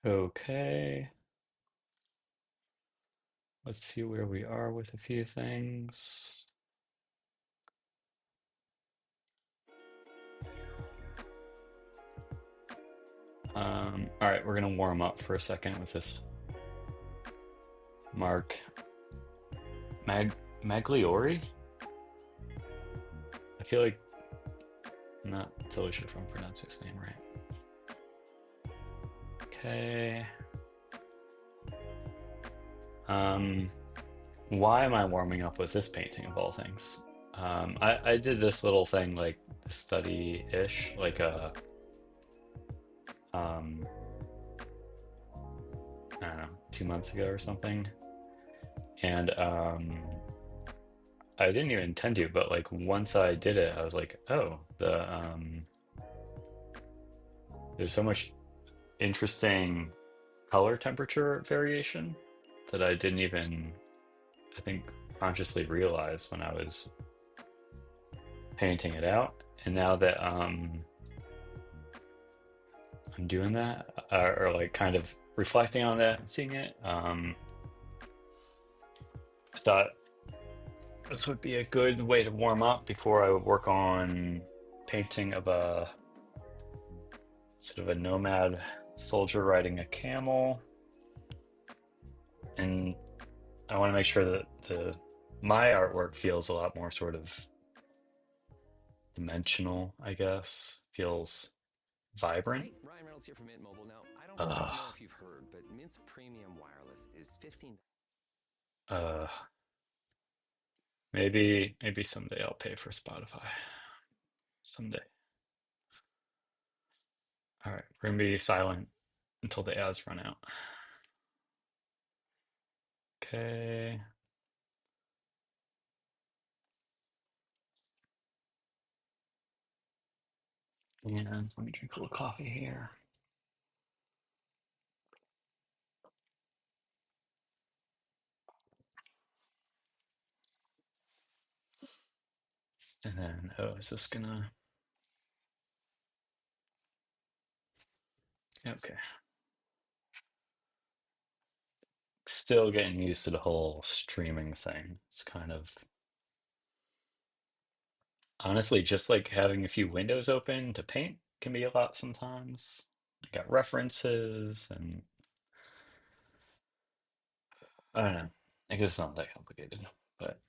Okay, let's see where we are with a few things. All right, we're gonna warm up for a second with this Mark Mag Magliori. I feel like I'm not totally sure if I'm pronouncing his name right. Okay. Um, why am I warming up with this painting of all things? I did this little thing like study-ish, like um, I don't know, 2 months ago or something. And I didn't even intend to, but like once I did it, I was like, oh, there's so much interesting color temperature variation that I didn't even, I think, consciously realize when I was painting it out. And now that I'm doing that, or like kind of reflecting on that and seeing it, I thought this would be a good way to warm up before I work on painting of a sort of a nomad soldier riding a camel. And I want to make sure that my artwork feels a lot more sort of dimensional, I guess. Feels vibrant. Hi, Ryan Reynolds here from Mint Mobile. Now, I don't Uh, know if you've heard, but Mint's premium wireless is 15. uh, maybe someday I'll pay for Spotify. Someday. All right, we're gonna be silent until the ads run out. Okay. And let me drink a little coffee here. And then, oh, is this gonna? Okay. Still getting used to the whole streaming thing. It's kind of honestly just like having a few windows open to paint can be a lot sometimes. I got references and I don't know. I guess it's not that complicated. But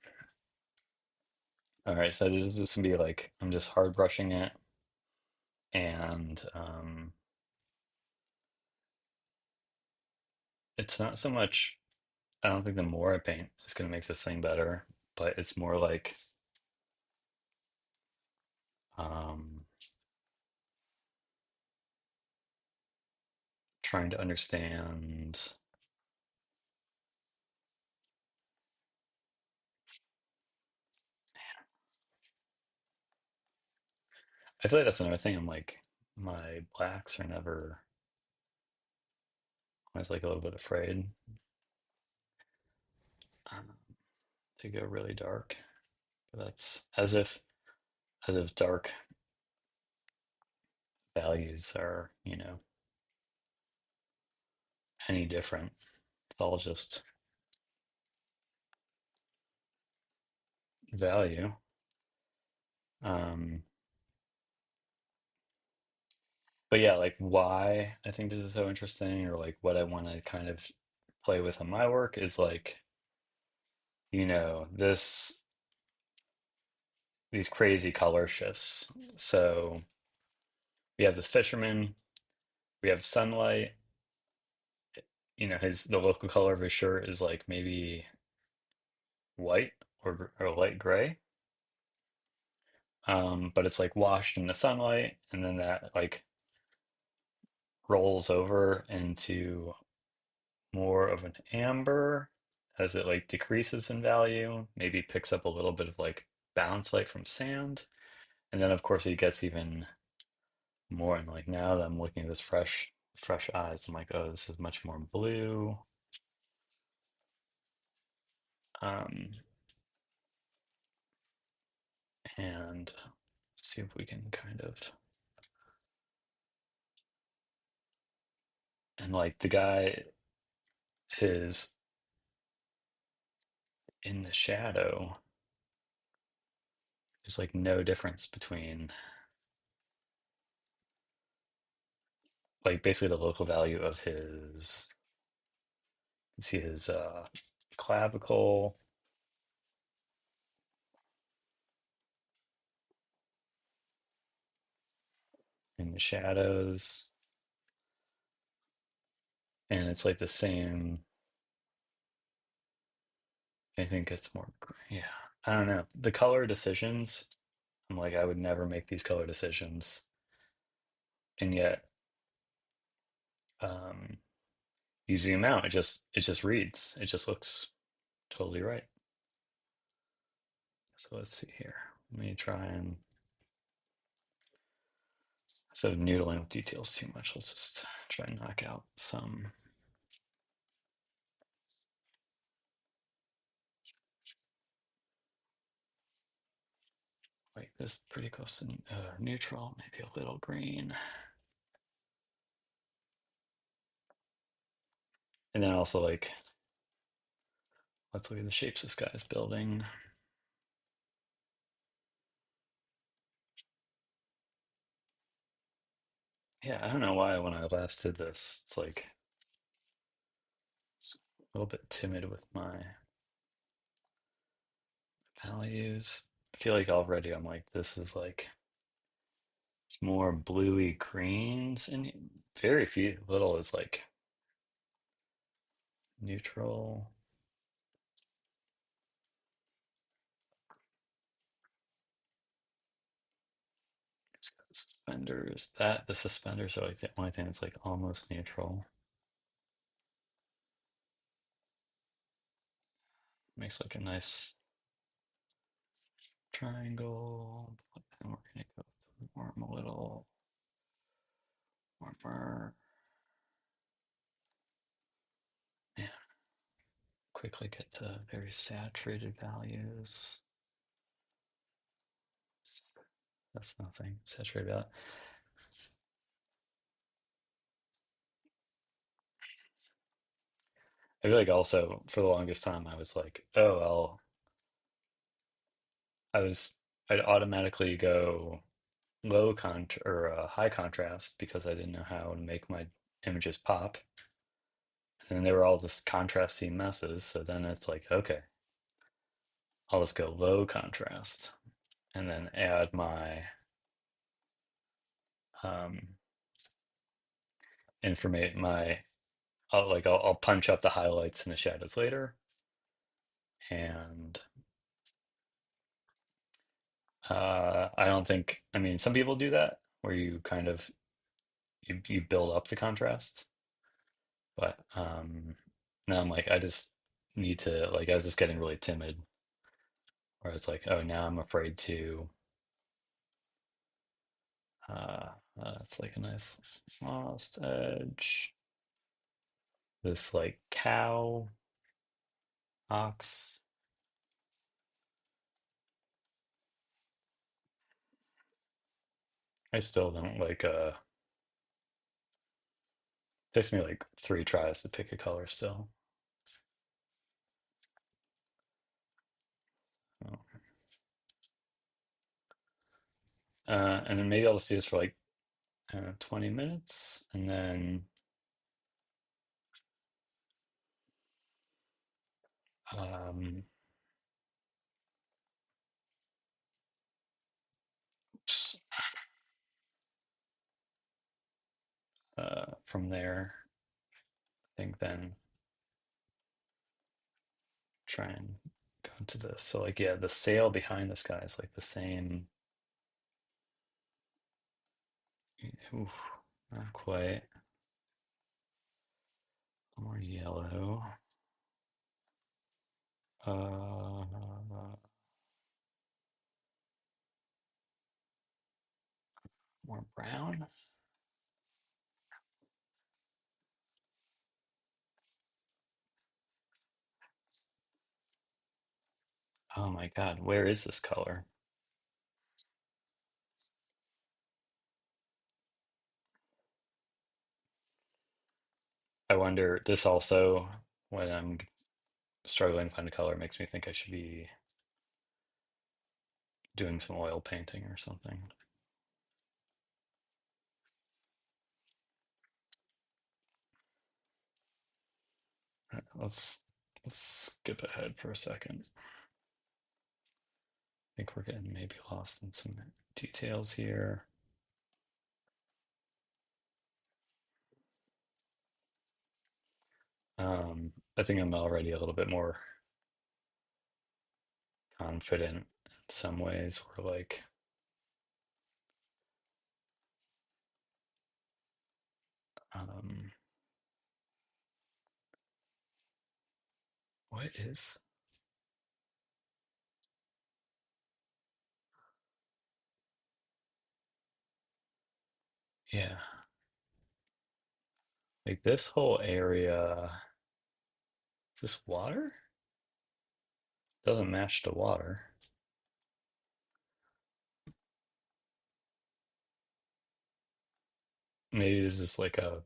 all right, so this is just gonna be like I'm just hard brushing it and it's not so much I don't think the more I paint is gonna make this thing better, but it's more like um trying to understand. I feel like that's another thing. I'm like, my blacks are never, I was like a little bit afraid um, to go really dark. But that's as if dark values are, any different. It's all just value. Um, but yeah, like why I think this is so interesting, or like what I want to kind of play with on my work is like, this these crazy color shifts. So we have this fisherman, we have sunlight, the local color of his shirt is like maybe white or light gray. But it's like washed in the sunlight, and then that like rolls over into more of an amber as it like decreases in value, maybe picks up a little bit of like bounce light from sand. And then of course it gets even more, and like now that I'm looking at this fresh eyes, I'm like, oh, this is much more blue. Um, and see if we can kind of And like the guy is in the shadow. There's like no difference between like basically the local value of his, see his clavicle in the shadows, and it's like the same. I think it's more, yeah. I don't know. The color decisions, I'm like, I would never make these color decisions, and yet, um, you zoom out, it just reads. It just looks totally right. So let's see here. Let me try and instead of noodling with details too much, let's just try and knock out some like this pretty close to neutral, maybe a little green. And then also like, let's look at the shapes this guy's building. Yeah, I don't know why when I last did this, it's a little bit timid with my values. I feel like already I'm like, this is like, it's more bluey greens and very few, little is like neutral. It's got suspenders. The suspenders are like the only thing that's like almost neutral. Makes like a nice triangle. And we're gonna go warm a little warmer. Yeah, quickly get to very saturated values. That's nothing. Saturated value. I feel like also for the longest time I was like, oh well, I was I'd automatically go low or high contrast because I didn't know how to make my images pop. And they were all just contrasty messes. So then it's like, okay, I'll just go low contrast and then add my um, informate my I'll punch up the highlights and the shadows later. And I don't think, I mean, some people do that where you kind of you build up the contrast, but now I'm like, I just need to like I was just getting really timid where it's like, oh, now I'm afraid to it's like a nice lost edge. This like cow, ox. I still don't like takes me like 3 tries to pick a color still. Oh. And then maybe I'll just do this for like 20 minutes and then um, oops, from there, I think then try and go into this. So like, yeah, the sail behind this guy is like the same. Oof, not quite. More yellow. Uh, more brown. Oh my God, where is this color? I wonder, this also, when I'm struggling to find a color, makes me think I should be doing some oil painting or something. All right, let's skip ahead for a second. I think we're getting maybe lost in some details here. I think I'm already a little bit more confident in some ways. We're like, um, what is, yeah, like this whole area, is this water? Doesn't match the water. Maybe this is like a,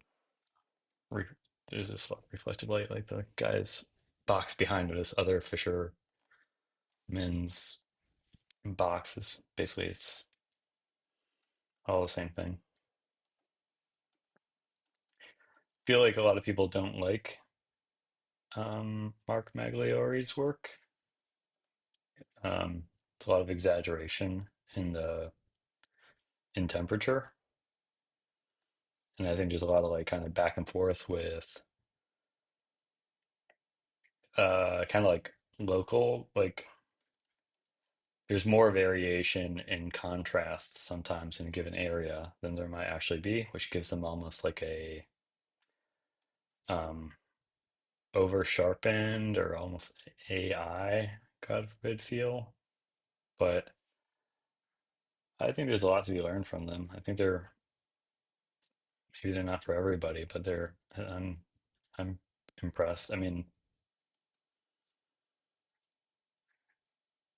re there's this reflective light, like the guy's box behind it is other fisherman's boxes. Basically, it's all the same thing. Feel like a lot of people don't like Mark Magliori's work. It's a lot of exaggeration in the in temperature, and I think there's a lot of like kind of back and forth with kind of like local, like there's more variation in contrast sometimes in a given area than there might actually be, which gives them almost like a um over sharpened or almost AI, God forbid, feel. But I think there's a lot to be learned from them. I think they're maybe they're not for everybody, but I'm impressed. I mean,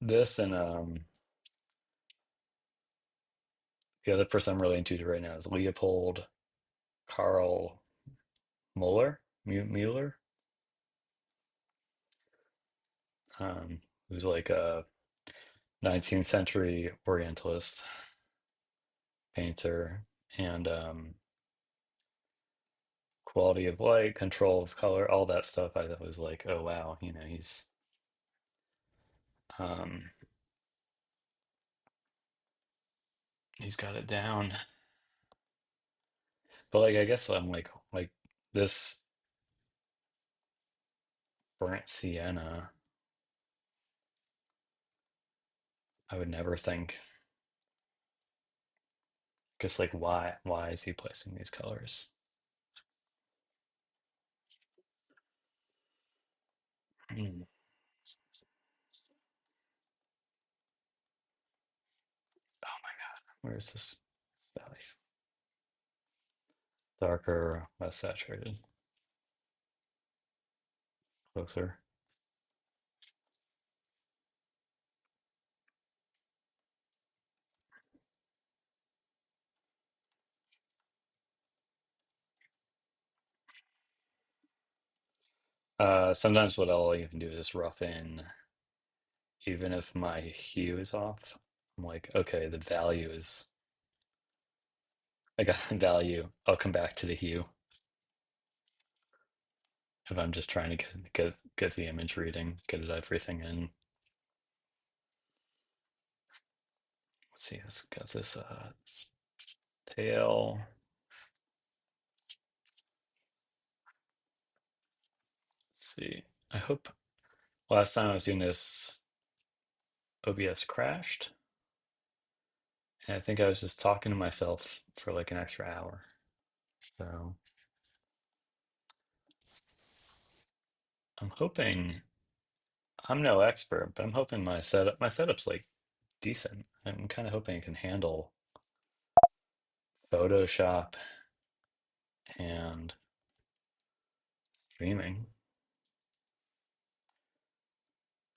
this and the other person I'm really into right now is Leopold Karl Mueller, um, who's like a 19th century Orientalist painter and quality of light, control of color, all that stuff. I thought was like, oh wow, you know, um, he's got it down. But like, I guess I'm like this burnt sienna. I would never think. Just like why is he placing these colors? Hmm. Oh my God, where is this value? Darker, less saturated, closer. Sometimes what I'll even do is rough in, even if my hue is off. I'm like, okay, the value is, I got the value. I'll come back to the hue if I'm just trying to get the image reading, get it everything in. Let's see, it's got this tail. Let's see. I hope last time I was doing this, OBS crashed. And I think I was just talking to myself for like an extra hour. So I'm hoping, I'm no expert, but I'm hoping my setup's like decent. I'm kind of hoping it can handle Photoshop and streaming.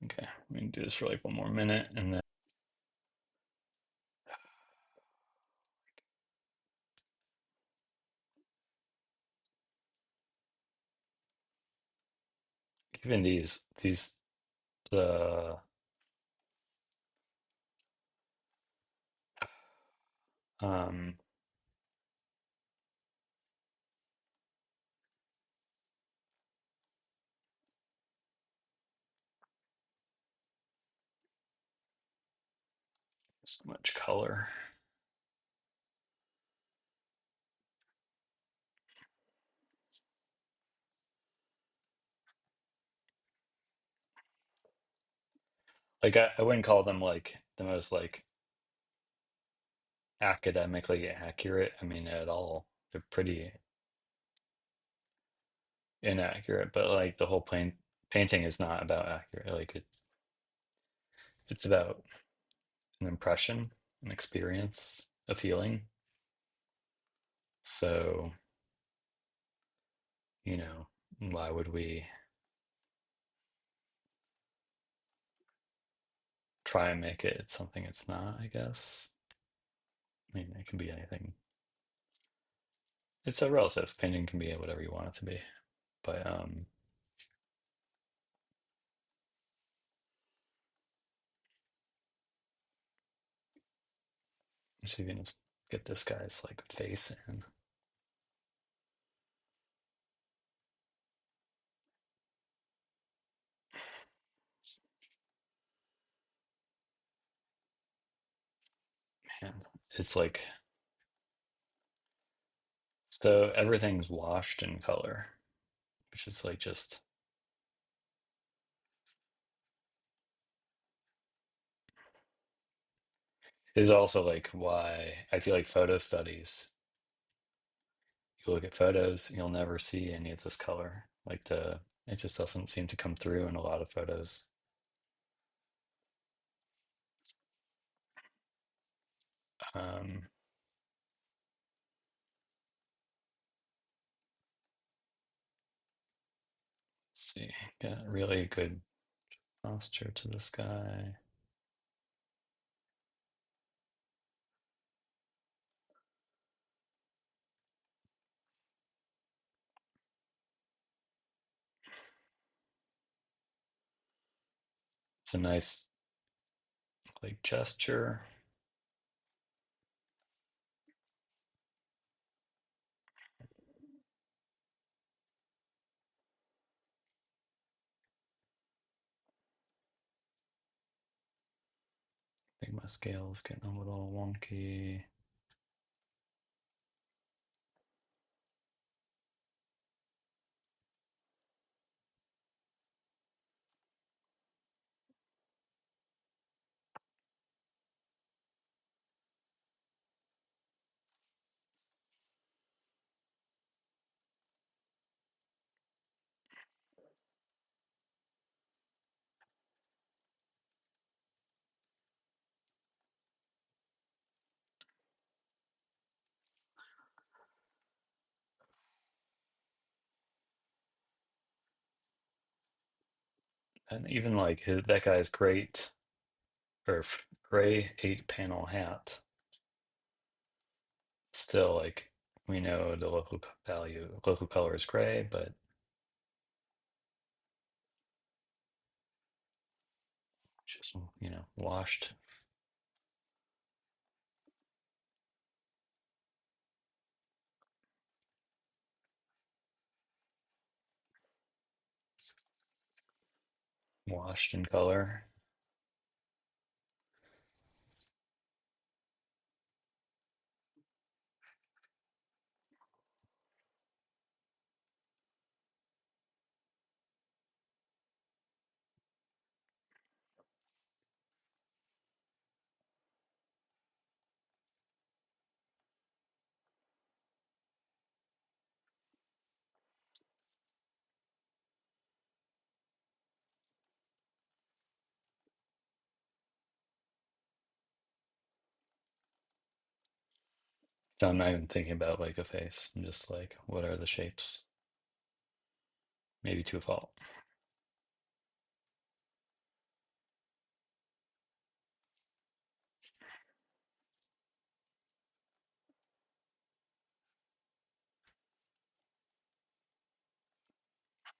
Okay, we can do this for like one more minute and then Even these the um so much color. Like I wouldn't call them like the most like academically accurate. I mean, at all. They're pretty inaccurate, but like the whole painting is not about accurate. Like it's about an impression, an experience, a feeling. So, you know, why would we try and make it something it's not, I guess? I mean, it can be anything. It's so relative. Painting can be whatever you want it to be. But so you can just get this guy's like face in. Man, it's like so everything's washed in color, which is like just is also like why I feel like photo studies, you look at photos, you'll never see any of this color. Like it just doesn't seem to come through in a lot of photos. Um, let's see, got really good posture to this guy. It's a nice like gesture. I think my scale is getting a little wonky. And even like that guy's great or gray 8 panel hat, still like we know the local color is gray, but just, washed. Washed in color. So I'm not even thinking about like a face. I'm just like, what are the shapes? Maybe to a fault.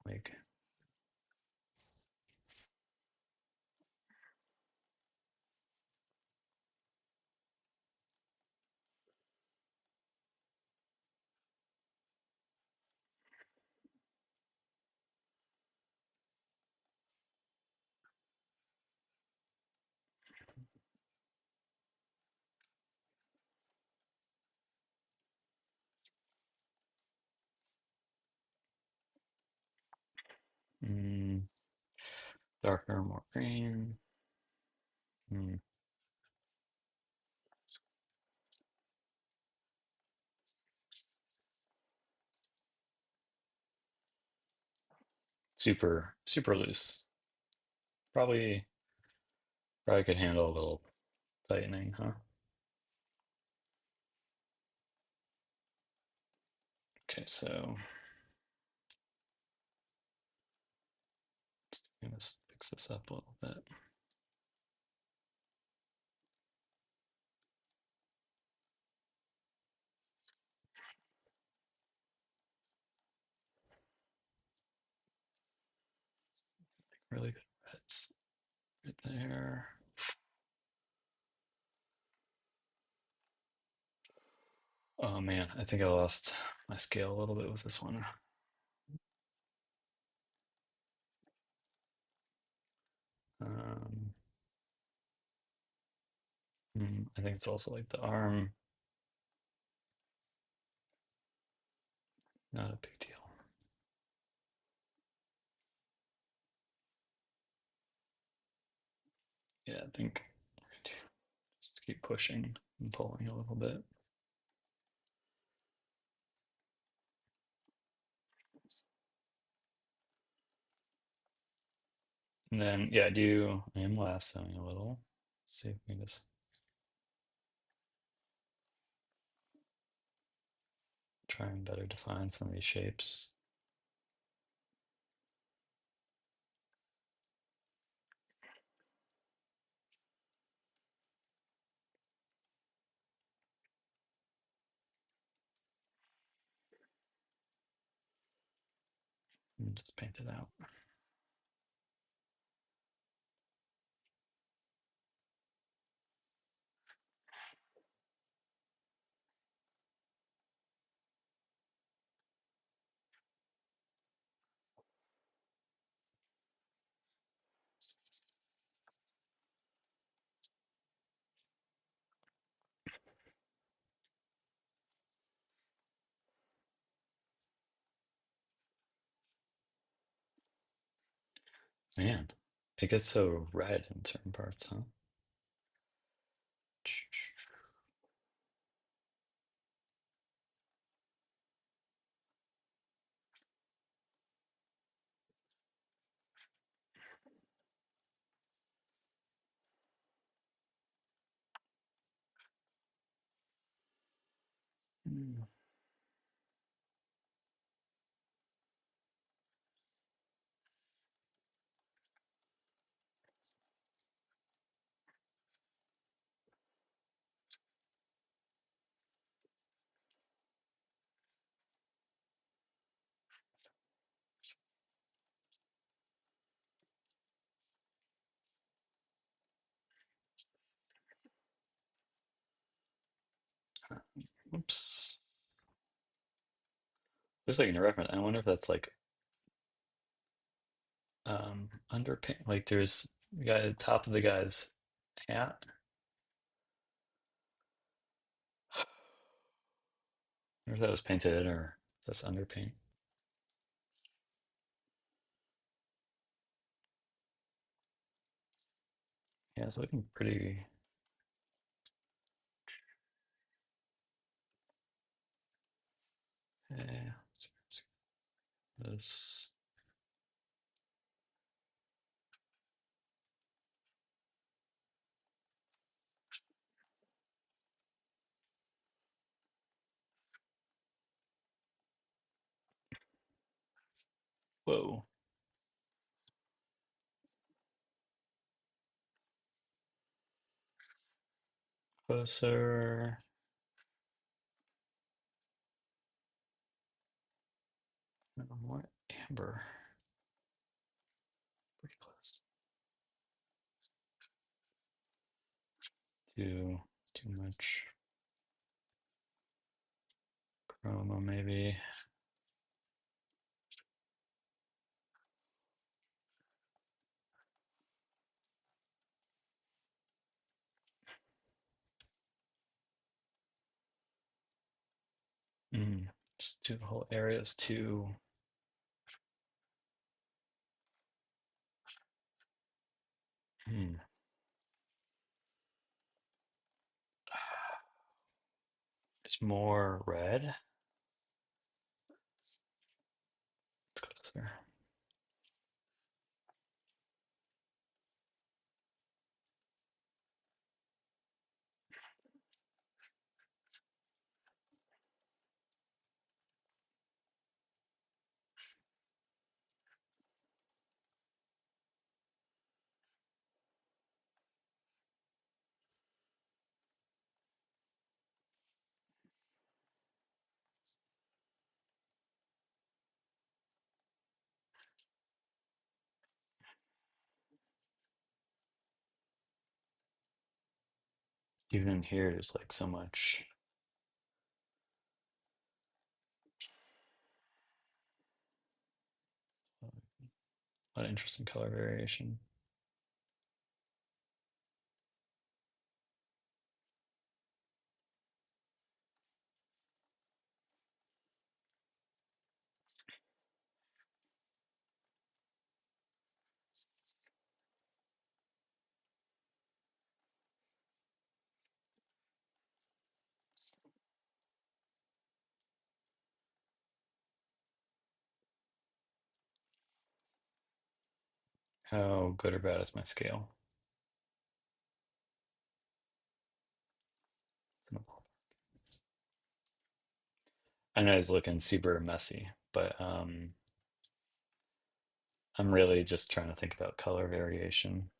Like Mm, darker, more green. Mm, super loose. Probably, probably could handle a little tightening, huh? Okay, so I'm gonna fix this up a little bit. Really good reds right there. Oh man, I think I lost my scale a little bit with this one. Um, I think it's also like the arm, not a big deal. Yeah, I think just keep pushing and pulling a little bit. And then, yeah, I am lassoing a little. See if we can just try and better define some of these shapes. And just paint it out. Man, it gets so red in certain parts, huh? Mm, Oops. Just like in a reference, I wonder if that's like underpaint. Like there's the guy at the top of the guy's hat. I wonder if that was painted in or if that's underpaint. Yeah, it's looking pretty. Yeah, this. Whoa. Closer. No, more amber. Pretty close. Too much chroma, maybe. Just do the whole area is too Hmm. It's more red. It's closer. Even in here, there's like so much, a lot of interesting color variation. How good or bad is my scale? I know it's looking super messy, but I'm really just trying to think about color variation.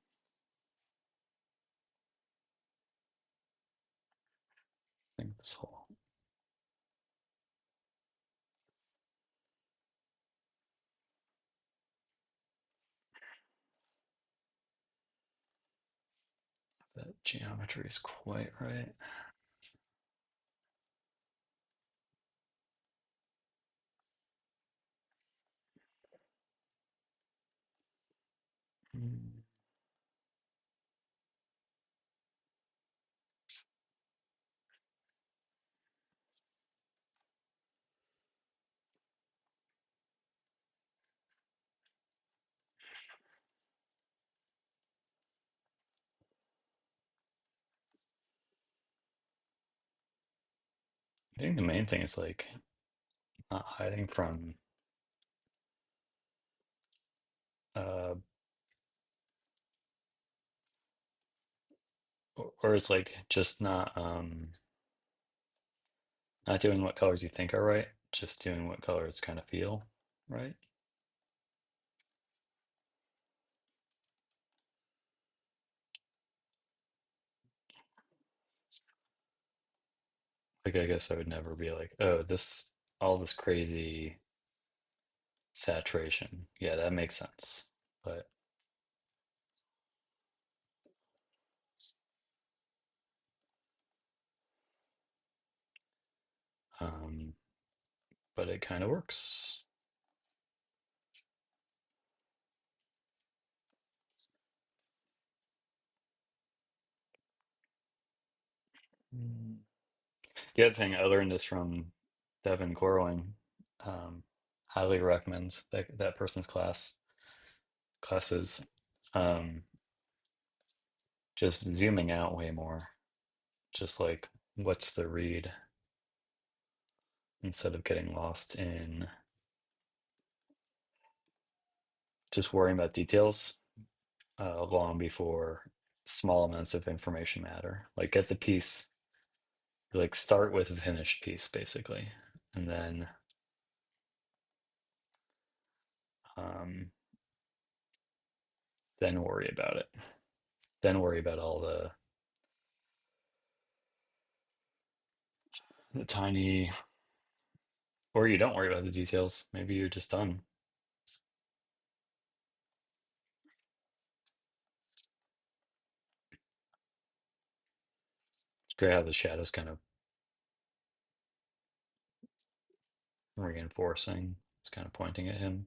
I think this whole that geometry is quite right. Hmm. I think the main thing is like not hiding from uh or it's like just not doing what colors you think are right, just doing what colors kind of feel right. Like I guess I would never be like, oh, this all this crazy saturation. Yeah, that makes sense. But um but it kind of works. Mm. The other thing I learned this from Devin Corwin. Um, highly recommend that person's classes. Um, just zooming out way more. Just like what's the read instead of getting lost in just worrying about details long before small amounts of information matter. Like get the piece, like start with a finished piece basically, and um, then worry about it. Then worry about all the tiny, or you don't worry about the details. Maybe you're just done. It's great how the shadows kind of reinforcing. It's kind of pointing at him.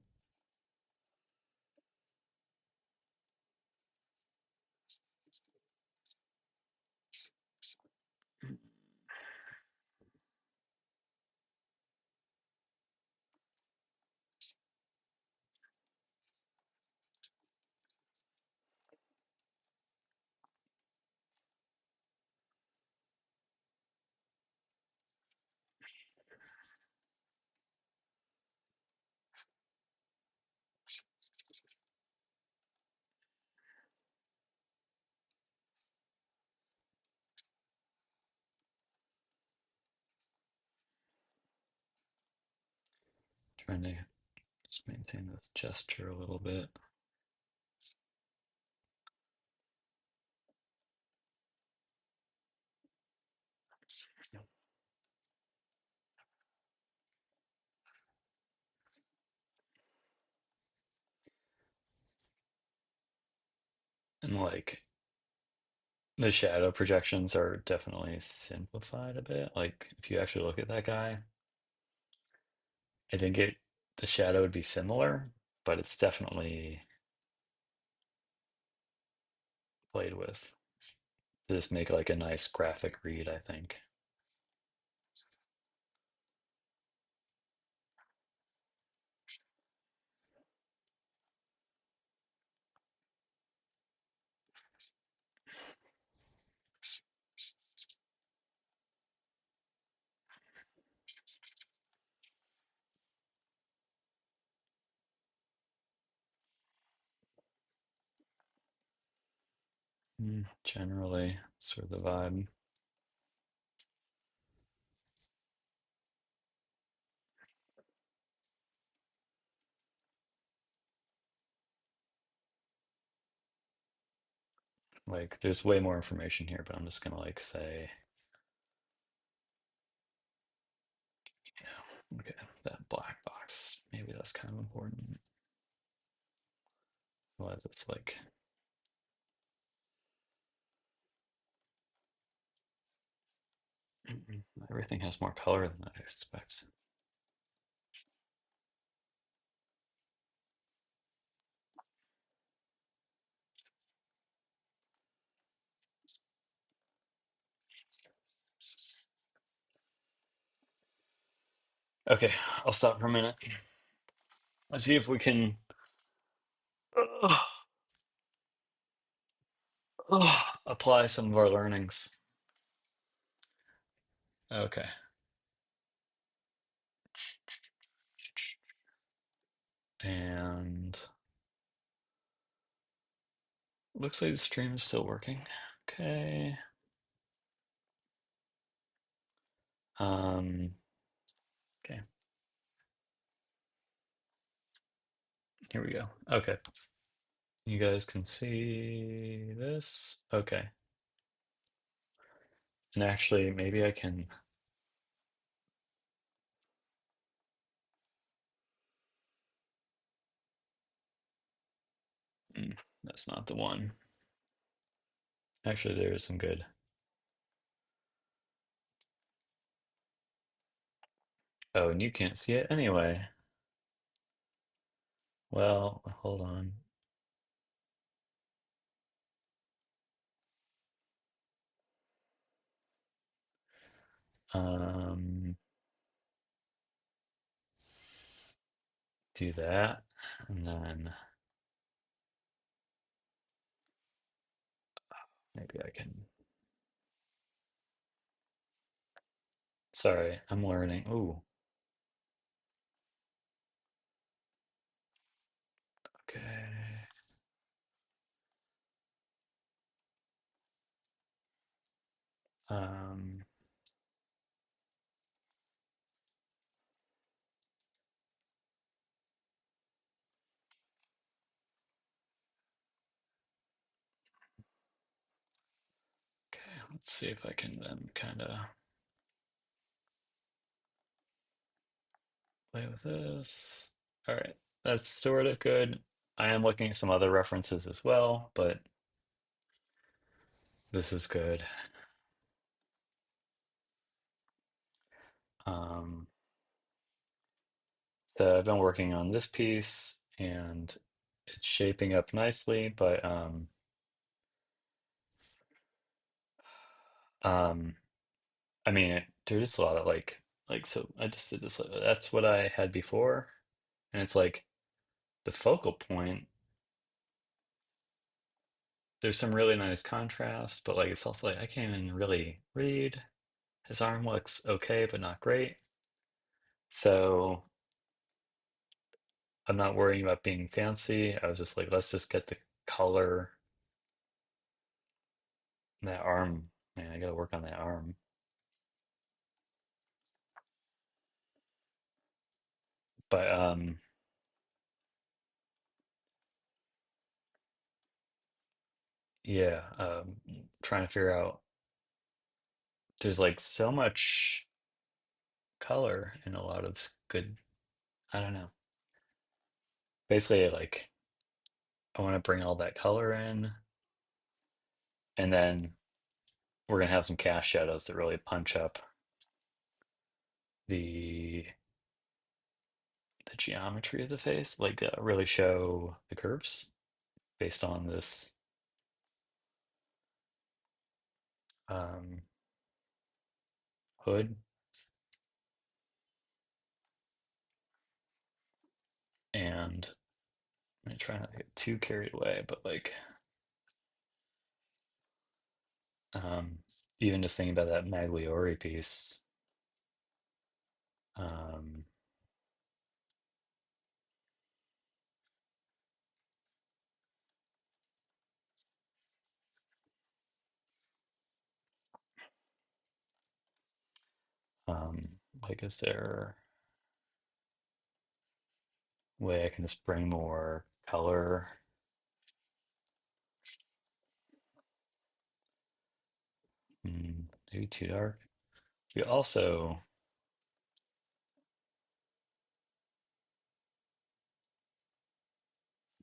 Trying to just maintain this gesture a little bit. And like the shadow projections are definitely simplified a bit. Like if you actually look at that guy, I think the shadow would be similar, but it's definitely played with to just make like a nice graphic read, I think. Generally, sort of the vibe. Like there's way more information here, but I'm just gonna like say, okay, that black box, maybe that's kind of important. Otherwise it's like everything has more color than I expect. Okay, I'll stop for a minute. Let's see if we can uh, apply some of our learnings. Okay. And looks like the stream is still working. Okay. Um, okay. Here we go. Okay. You guys can see this. Okay. And actually, maybe I can. That's not the one. Actually, there is some good. Oh, and you can't see it anyway. Well, hold on. Um, do that, and then maybe I can. Sorry, I'm learning. Ooh, okay. Um, okay, let's see if I can then kind of play with this. All right, that's sort of good. I am looking at some other references as well, but this is good. Um, so I've been working on this piece and it's shaping up nicely, but um, I mean, there's a lot of like so I just did this. That's what I had before, and it's like the focal point. There's some really nice contrast, but like it's also like I can't even really read. His arm looks okay, but not great. So I'm not worrying about being fancy. I was just like, let's just get the color. That arm, man, I gotta work on that arm. But yeah, trying to figure out there's like so much color in a lot of good, I don't know. Basically, like I want to bring all that color in, and then we're gonna have some cast shadows that really punch up the the geometry of the face, like really show the curves based on this um, hood. And I'm trying not to get too carried away, but like um, even just thinking about that Magliore piece, um, um, like is there a way I can just bring more color? Maybe too dark. We also,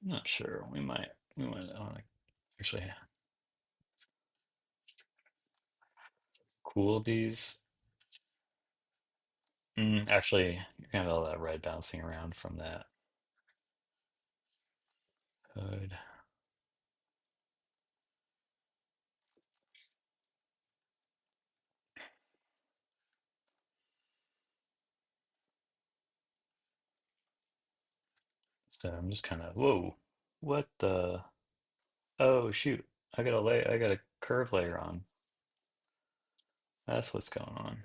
I'm not sure. We might want to actually cool these. Actually, you're gonna have all that red bouncing around from that hood. So I'm just kind of, whoa, what the? Oh shoot! I got a curve layer on. That's what's going on.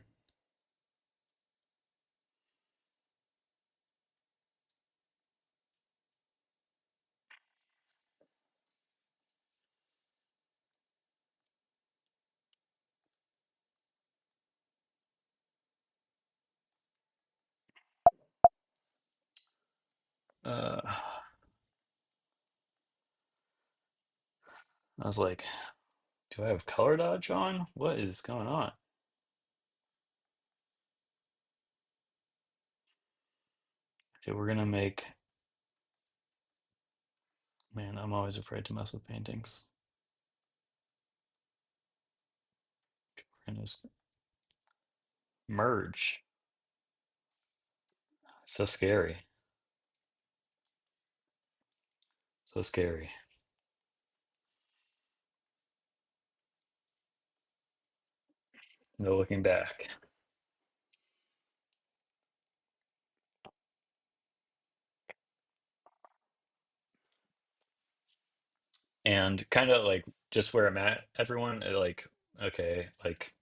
Uh, I was like, do I have color dodge on? What is going on? Okay, we're gonna make, man, I'm always afraid to mess with paintings. We're gonna just merge. So scary. So scary. No looking back. And kind of like just where I'm at, everyone, like, okay, like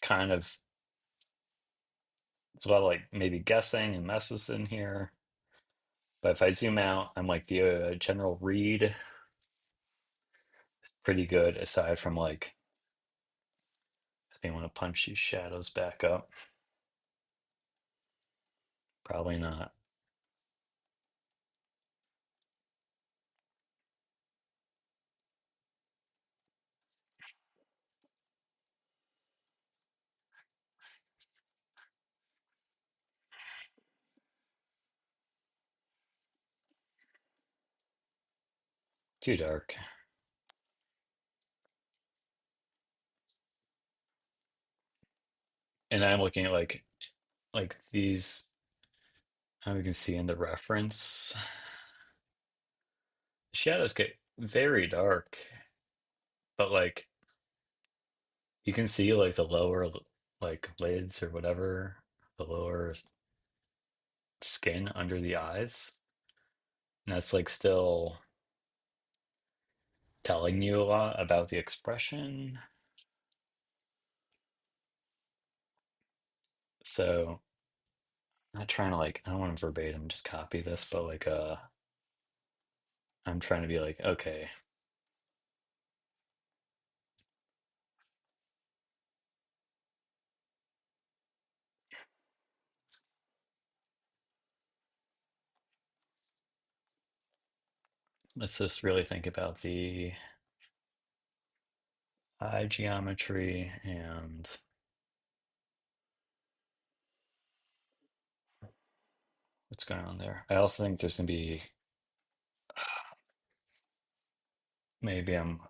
kind of, it's a lot of like maybe guessing and messes in here. But if I zoom out, I'm like the general read is pretty good aside from like, I think I want to punch these shadows back up. Probably not. Too dark. And I'm looking at like these, how we can see in the reference, shadows get very dark, but like you can see like the lower like lids or whatever, the lower skin under the eyes. And that's like still telling you a lot about the expression. So I'm not trying to like, I don't want to verbatim just copy this, but like I'm trying to be like, okay, let's just really think about the eye geometry and what's going on there. I also think there's gonna be, maybe I'm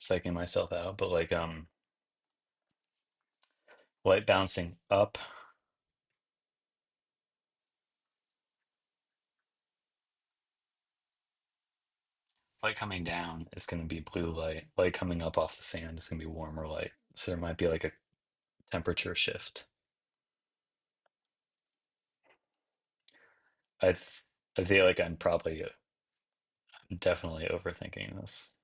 psyching myself out, but like light bouncing up, light coming down is gonna be blue light. Light coming up off the sand is gonna be warmer light. So there might be like a temperature shift. I th I feel like I'm probably definitely overthinking this.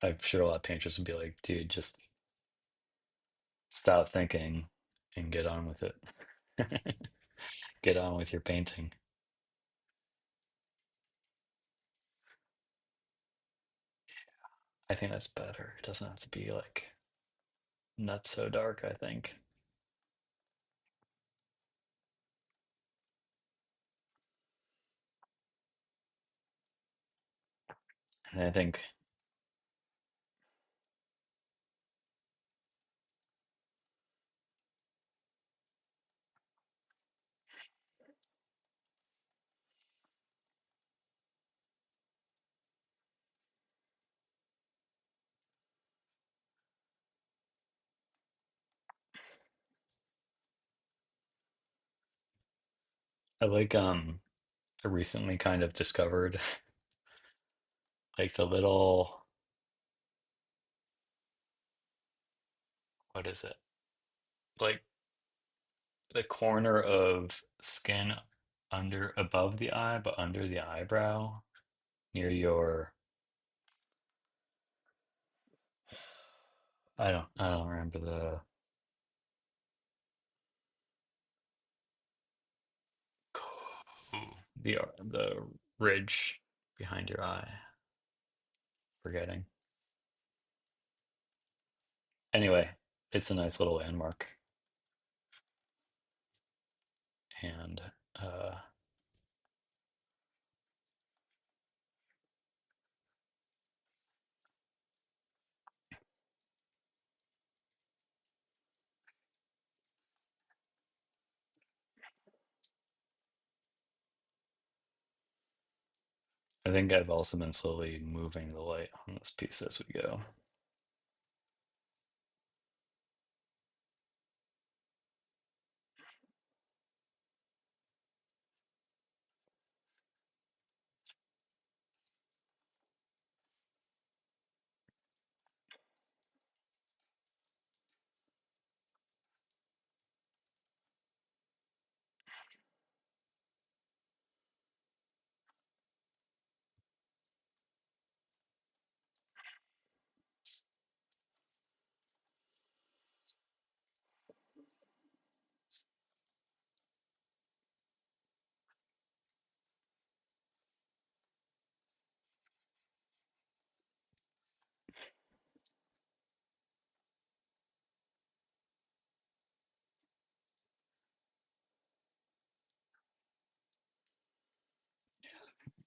I'm sure a lot of painters would be like, dude, just stop thinking and get on with it. Get on with your painting. I think that's better. It doesn't have to be like not so dark, I think. And I like I recently kind of discovered like the little, what is it? Like the corner of skin under above the eye, but under the eyebrow near your, I don't remember the ridge behind your eye. Forgetting. Anyway, it's a nice little landmark, and uh, I think I've also been slowly moving the light on this piece as we go.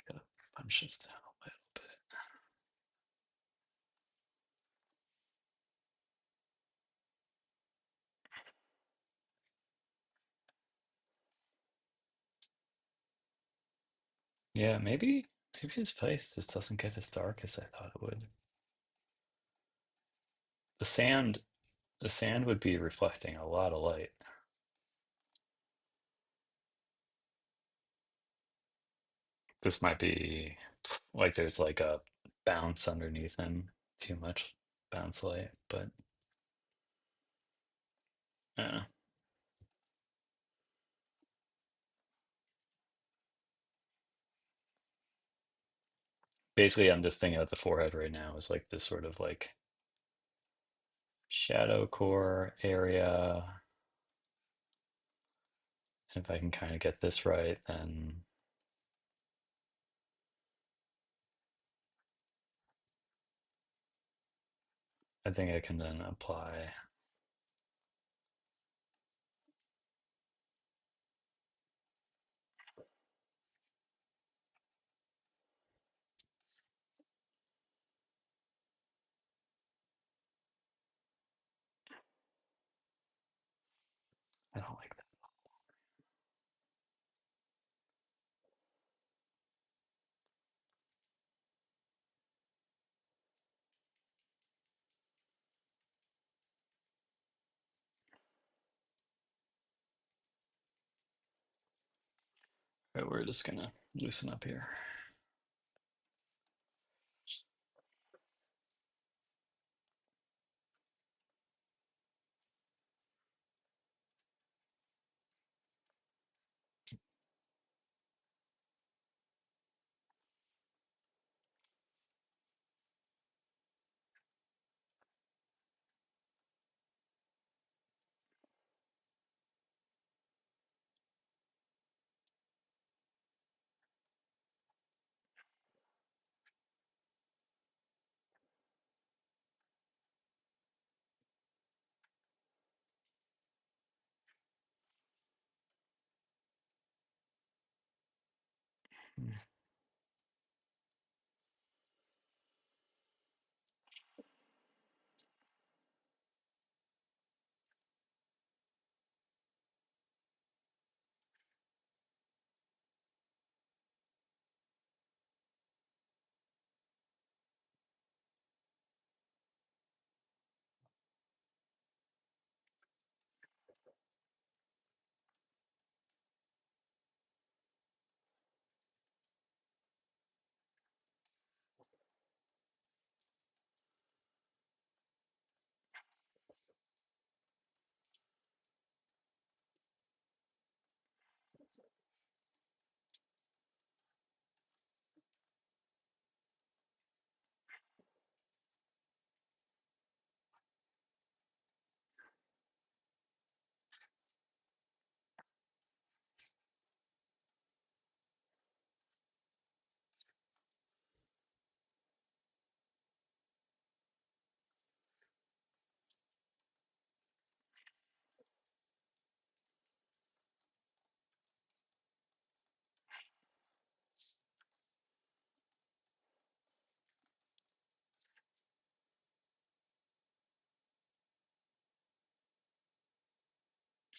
Gotta punch this down a little bit. Yeah, maybe his face just doesn't get as dark as I thought it would. The sand, the sand would be reflecting a lot of light. This might be like there's like a bounce underneath him, too much bounce light, but yeah. Basically, I'm just thinking about the forehead right now as like this sort of like shadow core area. If I can kind of get this right, then I think I can then apply. I don't like that. All right, we're just gonna loosen up here.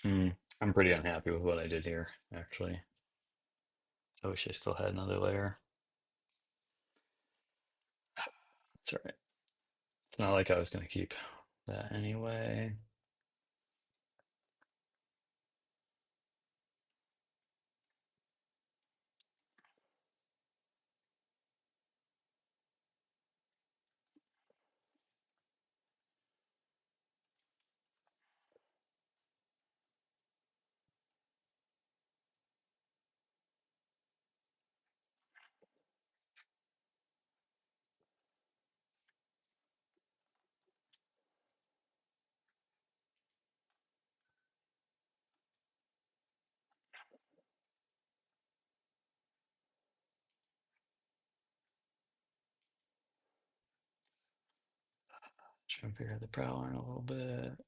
Hmm. I'm pretty unhappy with what I did here, actually. I wish I still had another layer. That's all right. It's not like I was gonna keep that anyway. Try and figure out the prow in a little bit.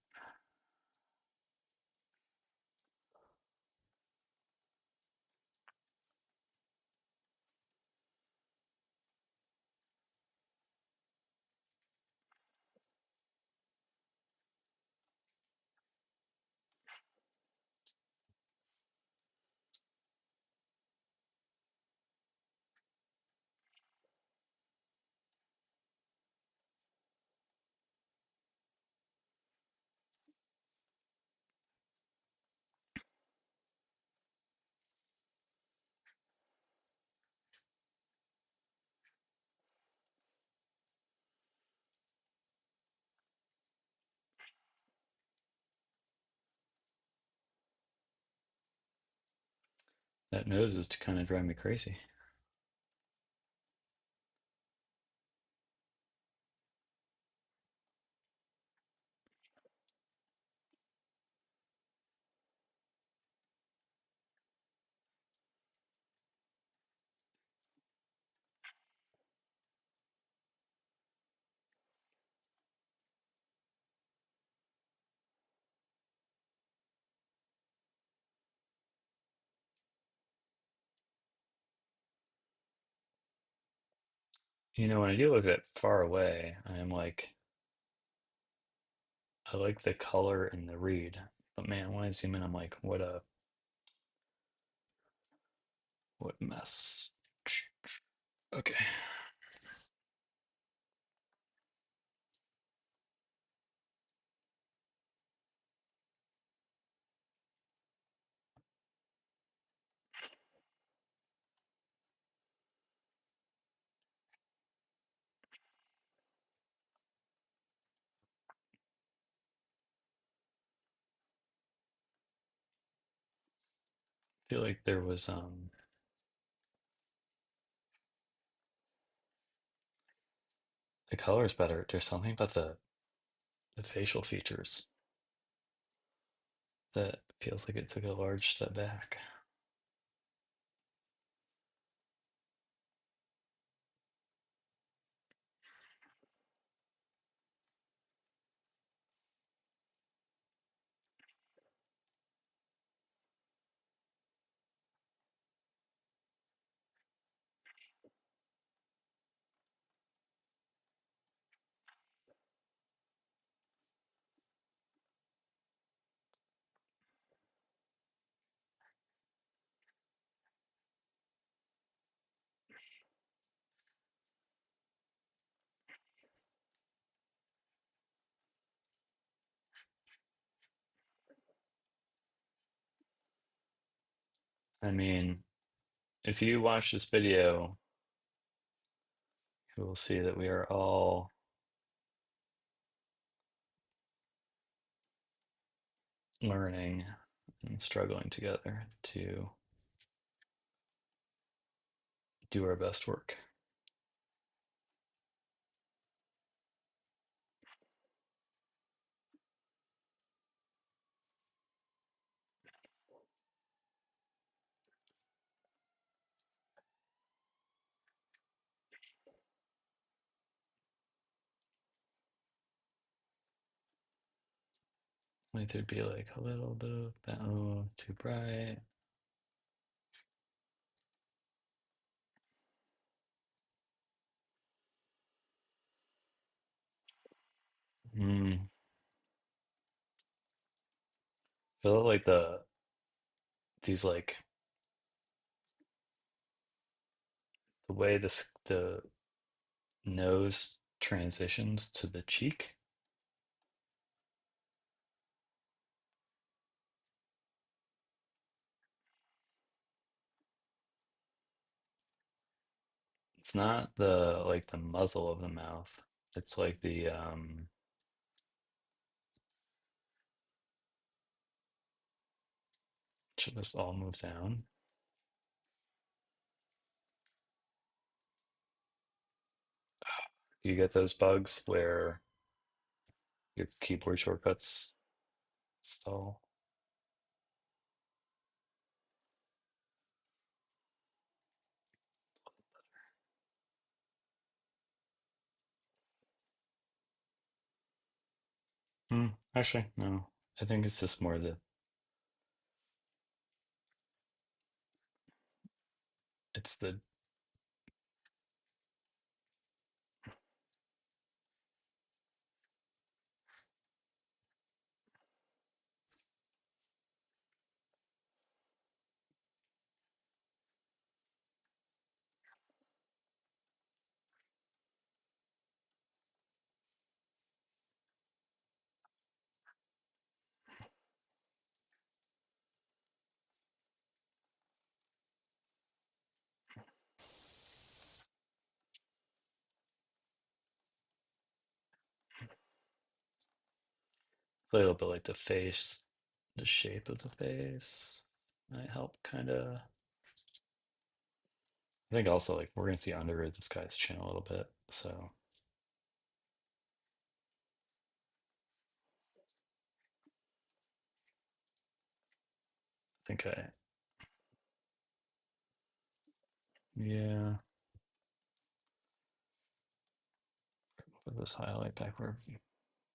That nose is to kind of drive me crazy. You know, when I do look at far away, I'm like, I like the color in the read, But man, when I zoom in, I'm like, what mess. Okay. I feel like there was the color's better. There's something about the facial features that feels like it took a large step back. I mean, if you watch this video, you will see that we are all learning and struggling together to do our best work. Like there'd be like a little bit of that, oh, too bright. Hmm. Feel like these like the way the nose transitions to the cheek. It's not the like the muzzle of the mouth. It's like the should this all move down? You get those bugs where your keyboard shortcuts stall. Actually, no. I think it's just more the it's the a little bit like the face, the shape of the face might help kind of. I think also like we're gonna see under this guy's chin a little bit, so I think yeah, put this highlight back where it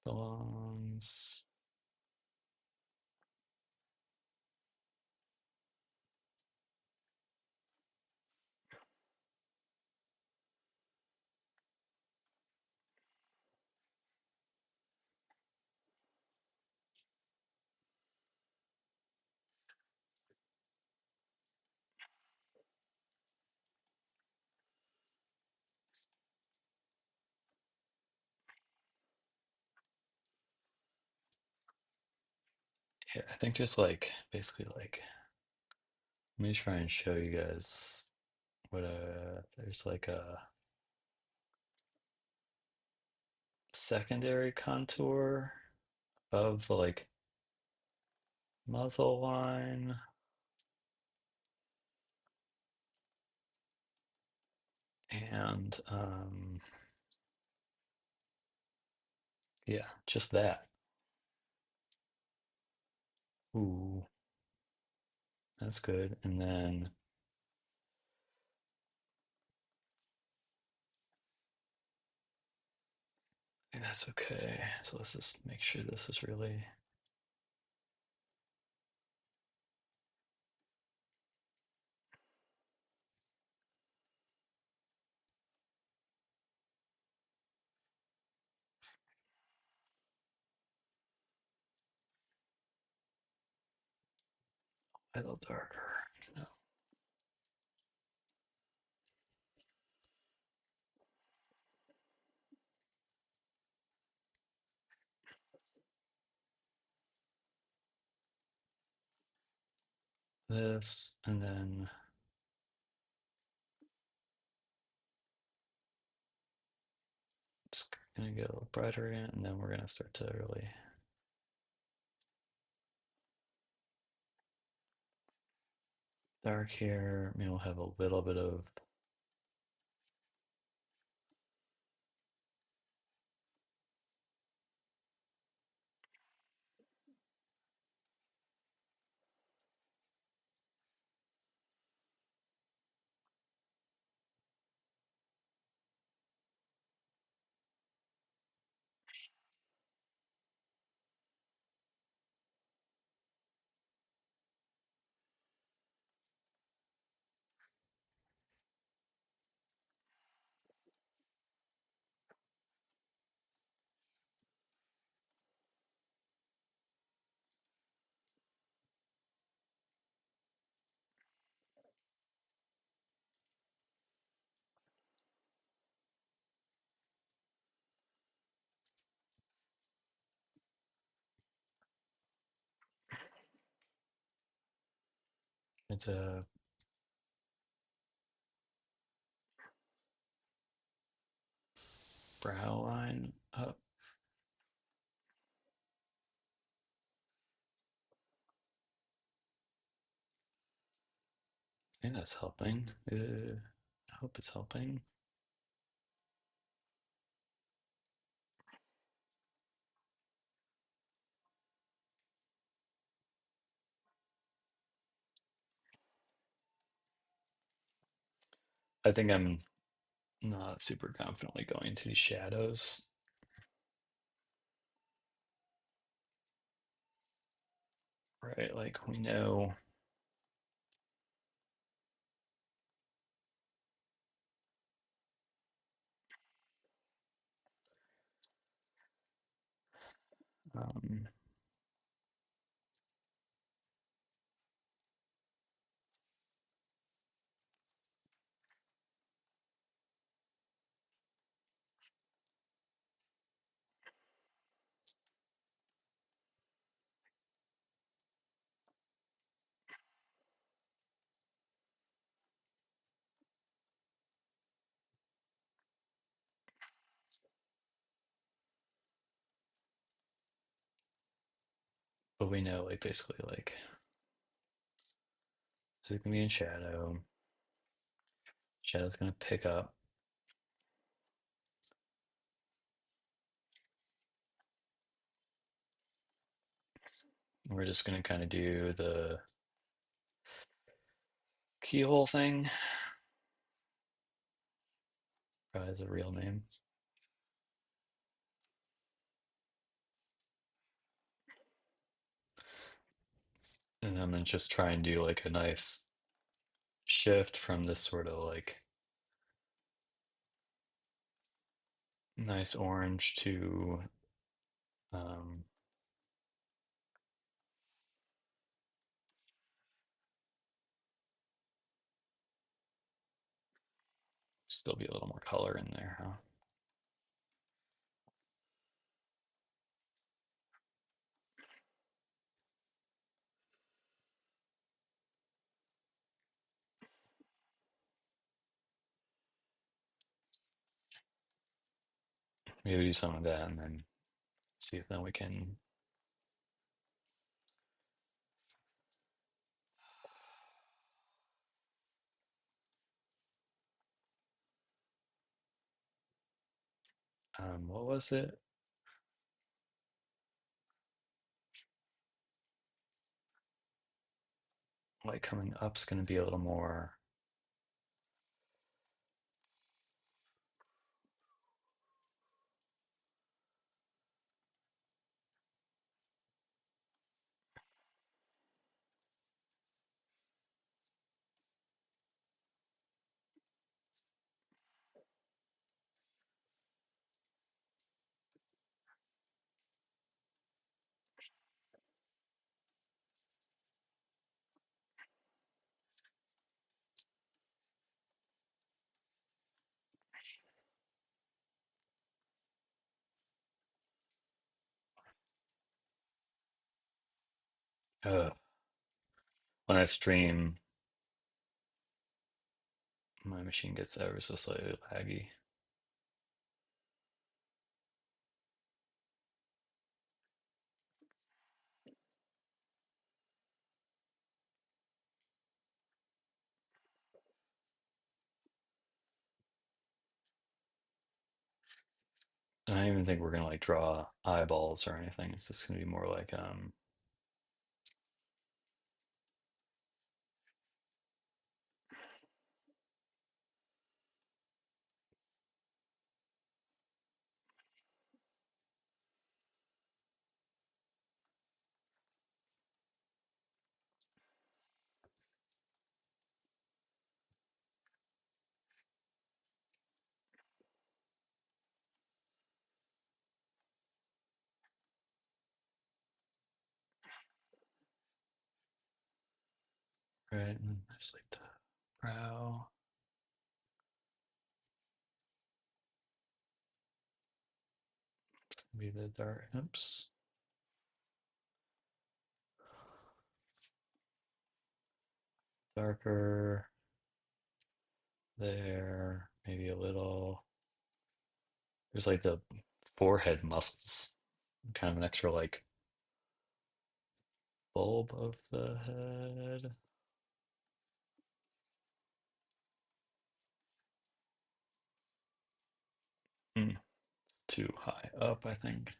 belongs. Yeah, I think just like basically like let me try and show you guys what there's like a secondary contour of the like muzzle line. And yeah, just that. Ooh, that's good. And then I think that's okay. So let's just make sure this is really a little darker. No, this, and then it's gonna get a little brighter again, and then we're gonna start to really dark here. Maybe we'll have a little bit of it's a brow line up. I think that's helping. I hope it's helping. I think I'm not super confidently going to these shadows, right? Like we know um, but we know like basically like it's gonna be in shadow. Shadow's gonna pick up. We're just gonna kind of do the keyhole thing. Probably is a real name. And I'm gonna just try and do like a nice shift from this sort of like nice orange to um, still be a little more color in there, huh? maybe do some of that and then see if then we can. What was it? Like coming up's going to be a little more. When I stream, my machine gets ever so slightly laggy. And I don't even think we're gonna like draw eyeballs or anything. It's just gonna be more like 'Right? And then just like the brow, be the dark. Oops, darker there. Maybe a little. There's like the forehead muscles, kind of an extra like bulb of the head. Hmm, too high up, I think.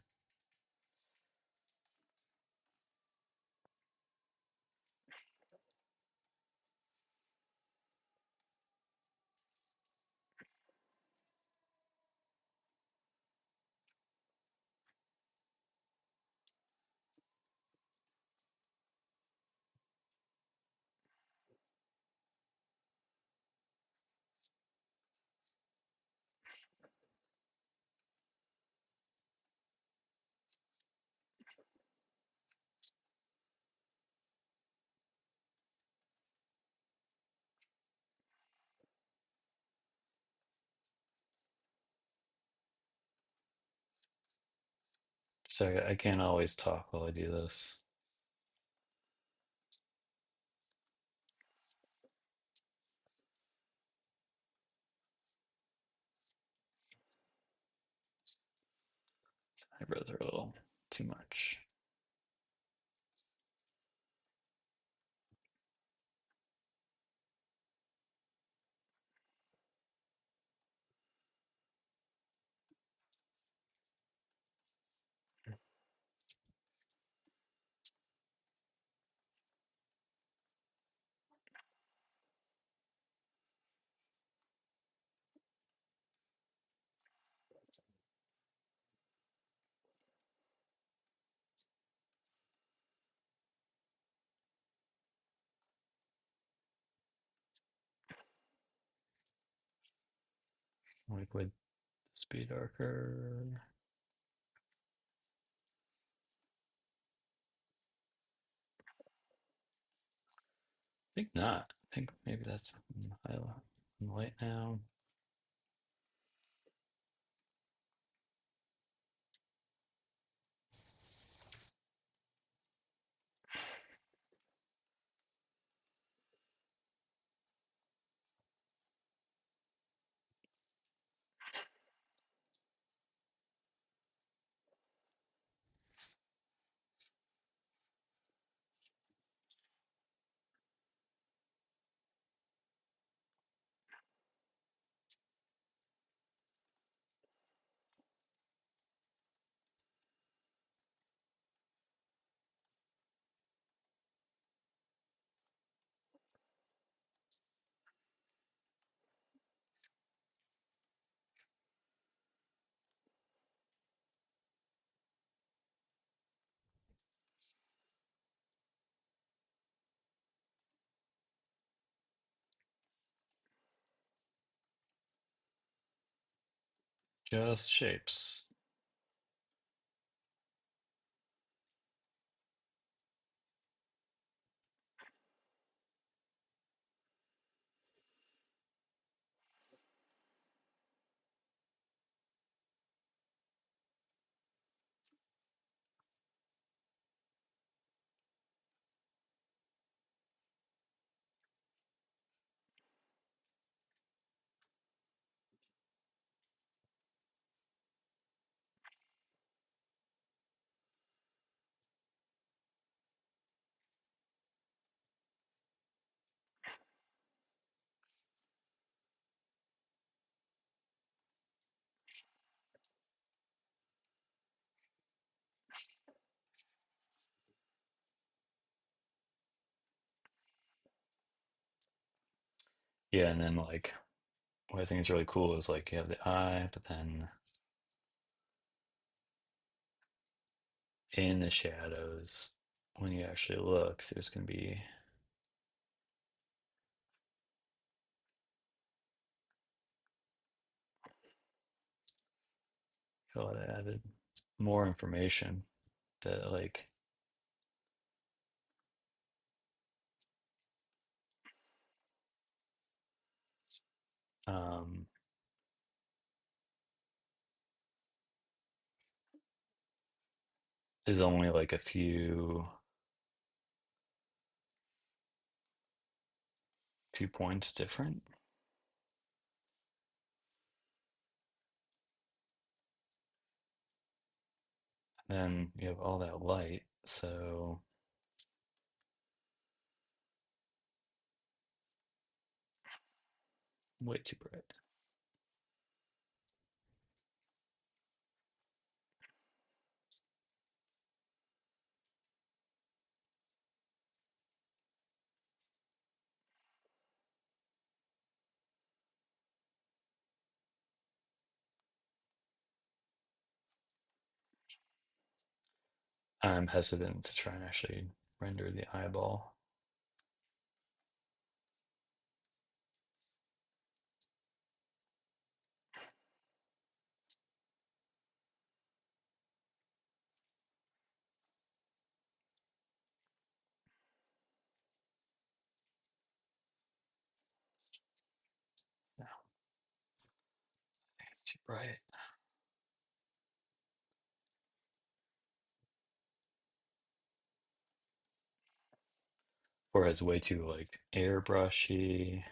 So I can't always talk while I do this. Eyebrows are a little too much. Like would this be darker? I think not. I think maybe that's highlight and light now. Just shapes. Yeah, and then like what I think is really cool is like you have the eye, but then in the shadows, when you actually look, there's gonna be a lot of added more information that like um is only like a few points different. Then you have all that light, so way too bright. I'm hesitant to try and actually render the eyeball. No, I think it's too bright. Or it's way too like airbrushy.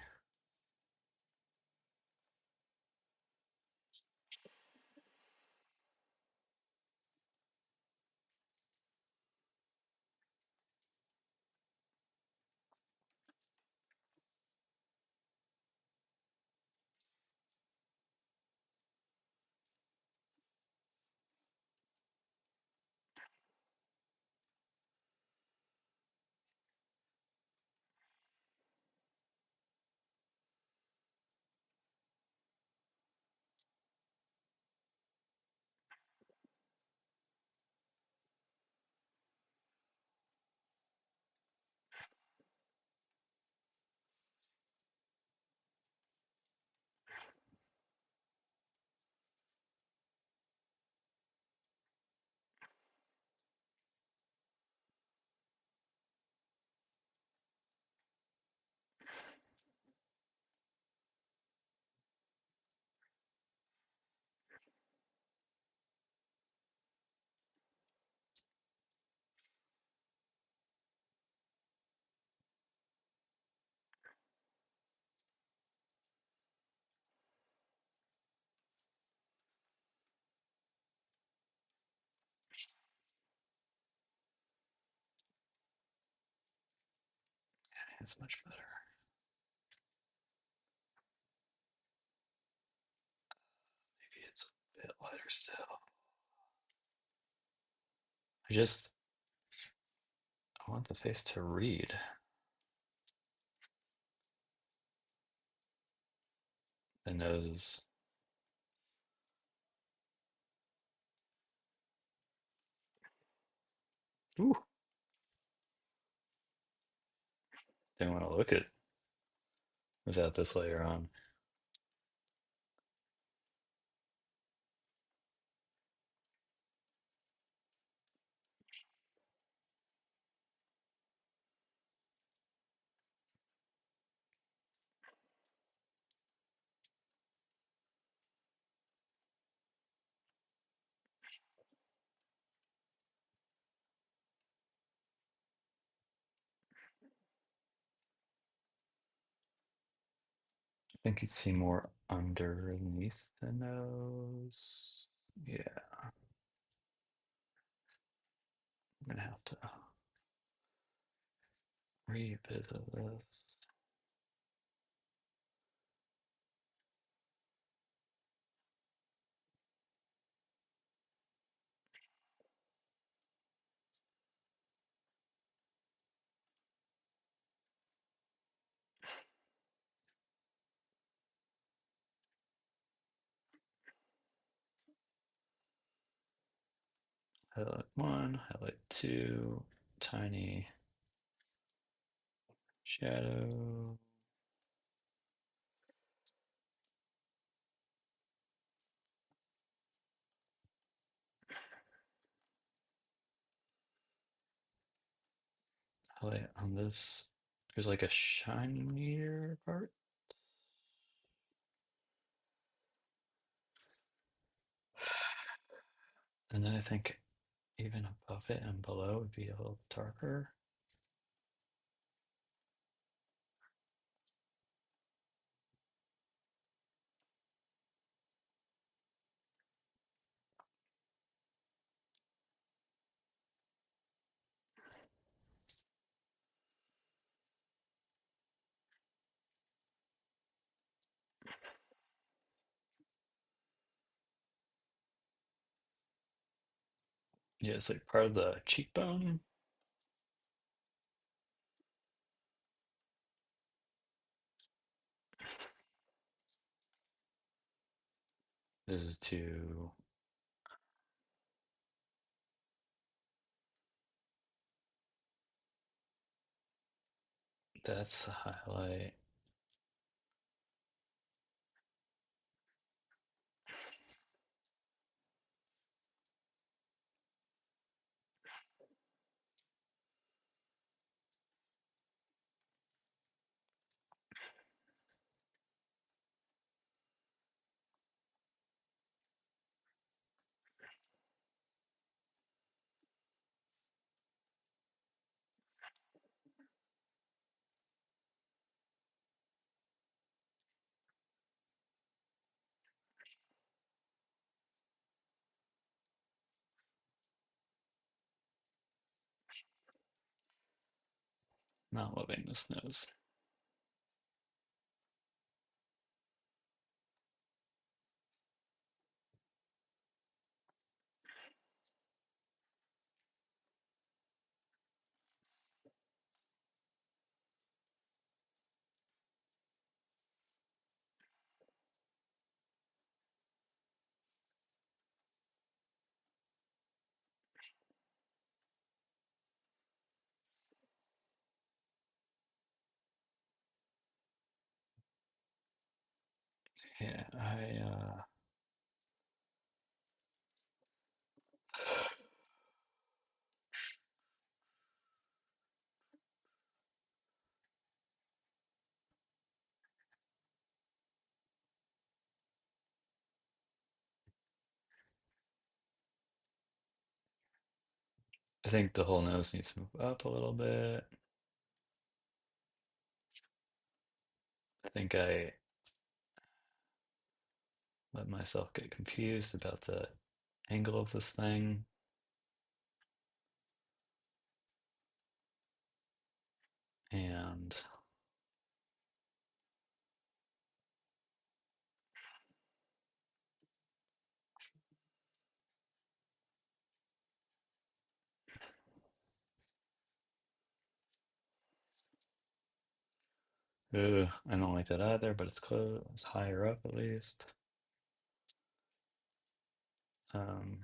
It's much better. Maybe it's a bit lighter still. I just I want the face to read. The nose is ooh, didn't want to look at without this layer on. I think you'd see more underneath the nose. Yeah, I'm gonna have to revisit this. Highlight one, highlight two, tiny shadow. Highlight on this. There's like a shinier part. And then I think even above it and below would be a little darker. Yeah, it's like part of the cheekbone. This is to, that's the highlight. Not loving this nose. Yeah, I think the whole nose needs to move up a little bit. I think I let myself get confused about the angle of this thing. And I don't like that either, but it's close. It's higher up at least. Um,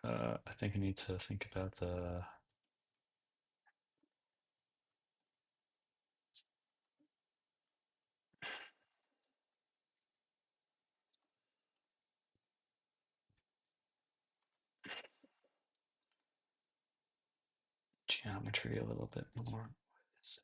I think I need to think about the geometry a little bit more. What is it?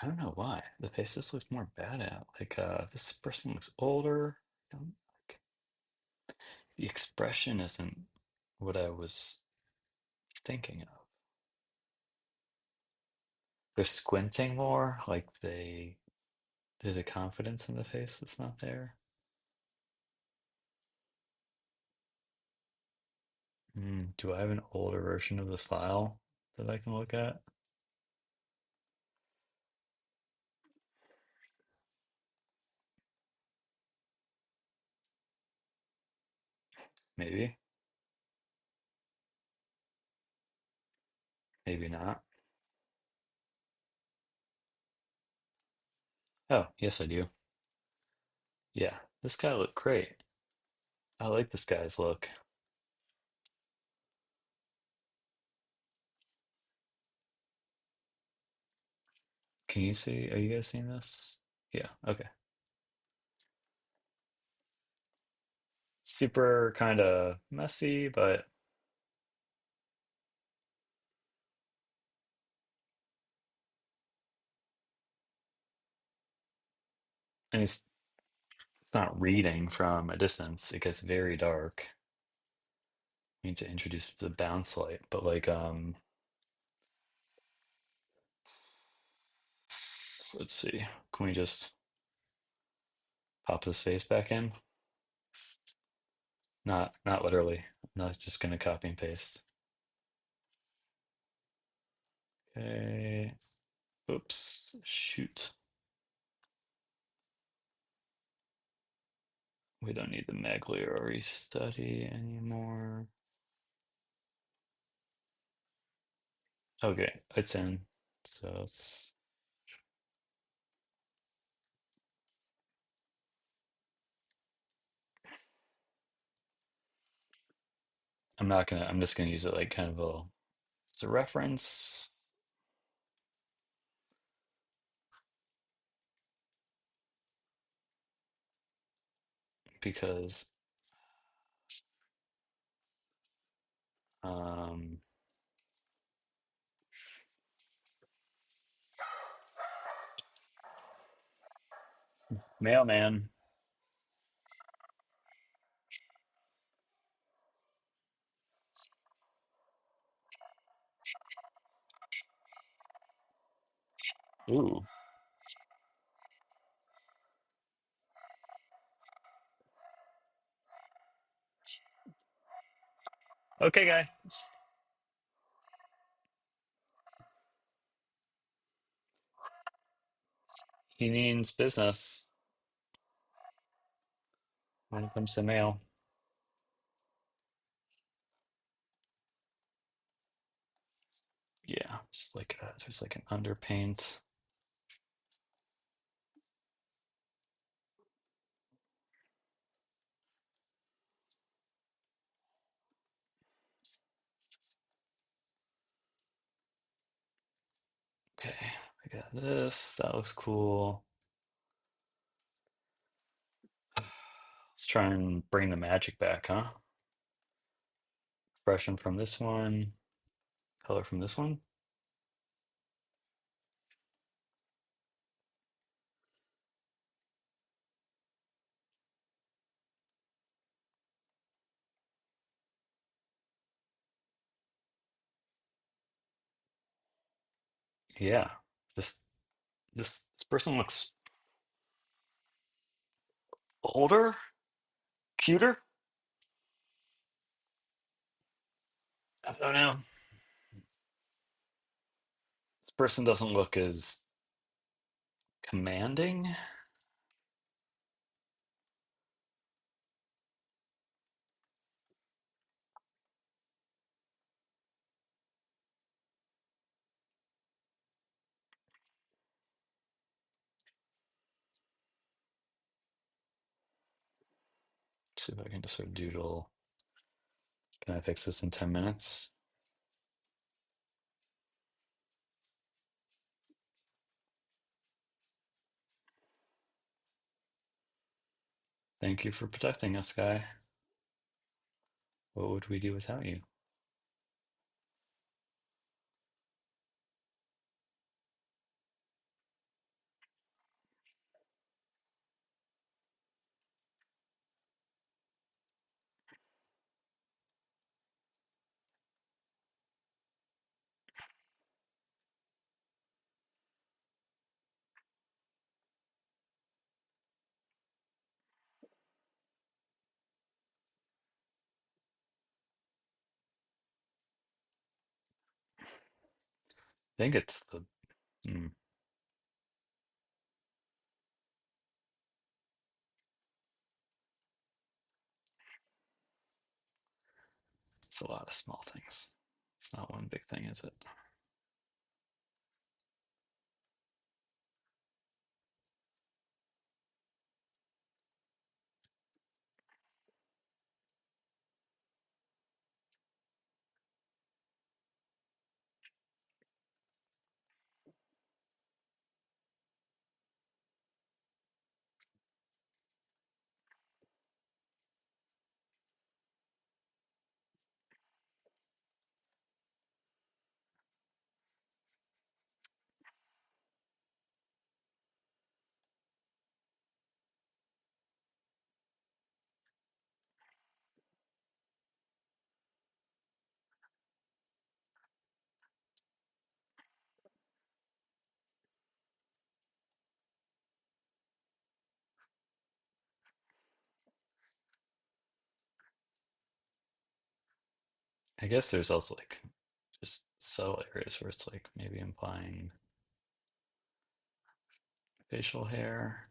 I don't know why. The faces look more bad at. Like this person looks older. Like, the expression isn't what I was thinking of. They're squinting more, like there's a confidence in the face that's not there. Do I have an older version of this file that I can look at? Maybe, maybe not. Oh, yes, I do. Yeah, this guy looked great. I like this guy's look. Can you see? Are you guys seeing this? Yeah, okay. Super kind of messy, but and it's not reading from a distance. It gets very dark. We need to introduce the bounce light, but like let's see. Can we just pop this face back in? Not literally. I'm not just gonna copy and paste. Okay. Oops. Shoot. We don't need the Magliore study anymore. Okay, it's in. So I'm just gonna use it like kind of as a reference because um mailman. Ooh. Okay, guy. He means business when it comes to mail. Yeah, just like there's like an underpaint. got this. That looks cool. Let's try and bring the magic back, huh? Expression from this one, color from this one. Yeah, this this person looks older, cuter. I don't know. This person doesn't look as commanding. See if I can just sort of doodle. Can I fix this in 10 minutes? Thank you for protecting us, guy. What would we do without you? I think it's the it's a lot of small things. It's not one big thing, is it? I guess there's also like just subtle areas where it's like maybe implying facial hair.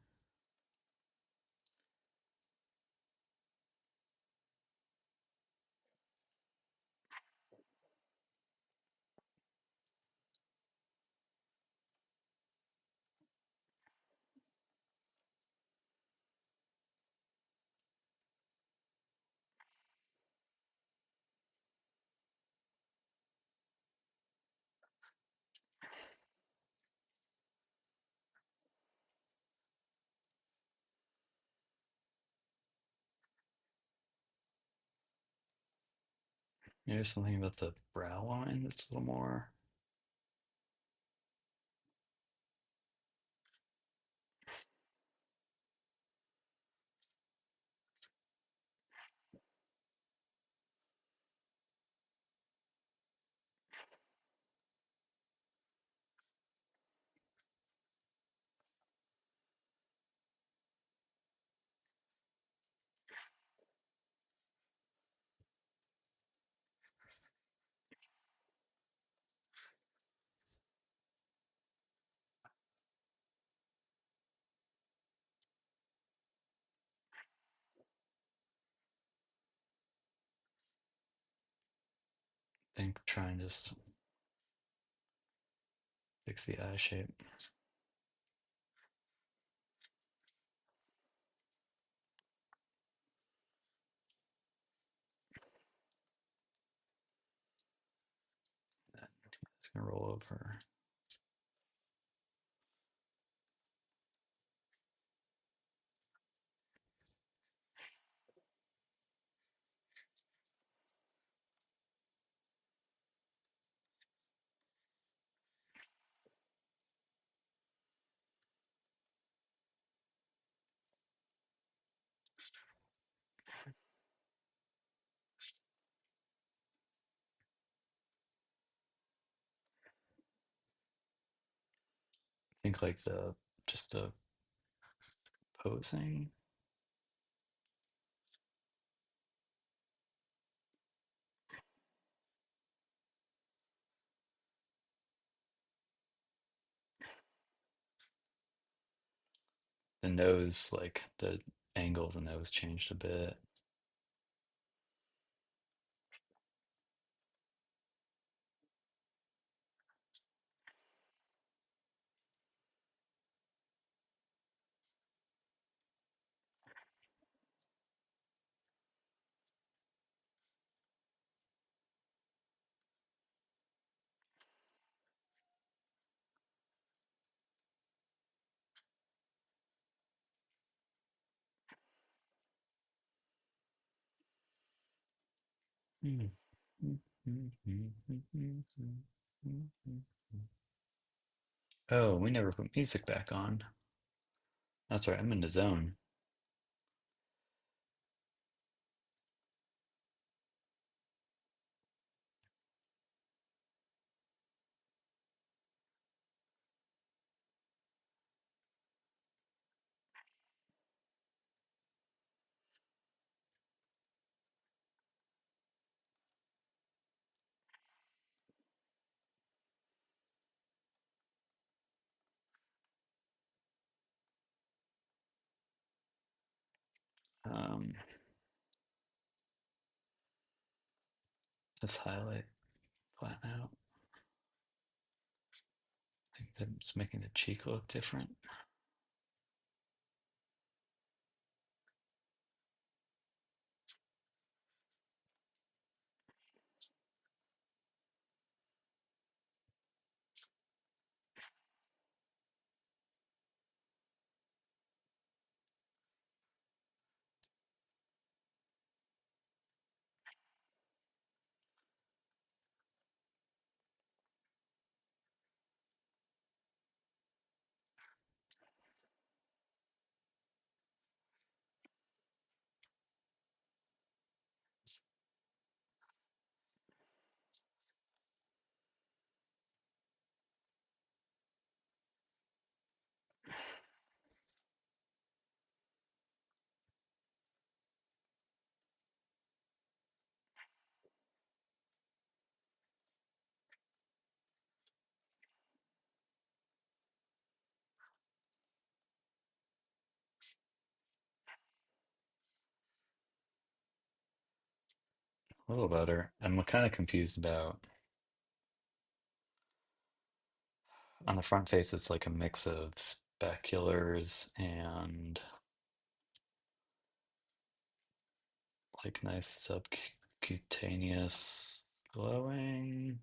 Maybe there's something about the brow line that's a little more. I think try and just fix the eye shape. It's gonna roll over. think like the just the posing. The nose, like the angle of the nose changed a bit. Oh, we never put music back on. That's right, I'm in the zone. Um, just highlight, flatten out. I think that's making the cheek look different. A little better. I'm kind of confused about on the front face, it's like a mix of speculars and like nice subcutaneous glowing.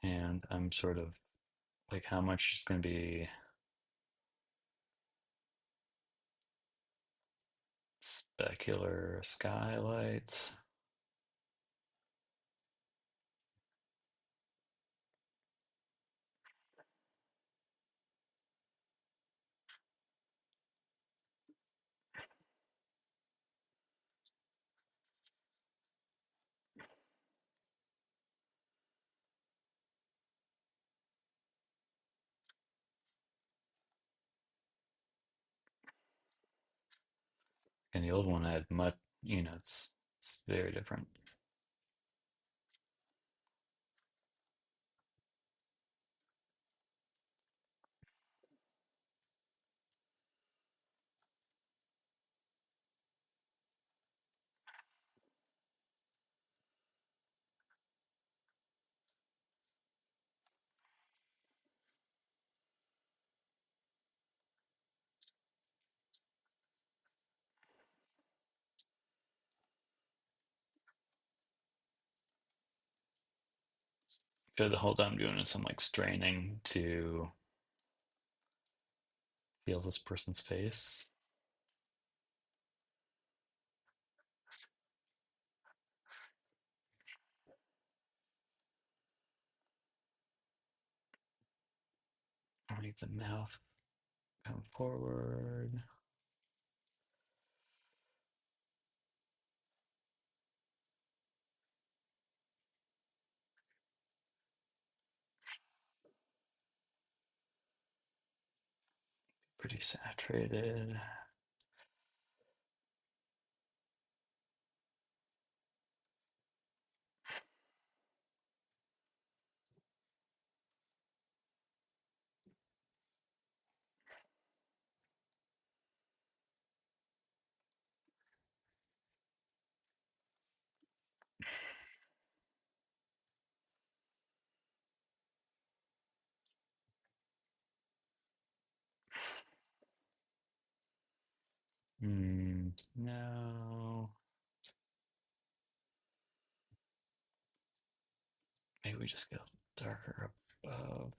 And I'm sort of like, how much is going to be specular skylights? And the old one had much, it's very different. So the whole time I'm doing this, I'm like straining to feel this person's face. Make the mouth come forward. pretty saturated. No. Maybe we just go darker above.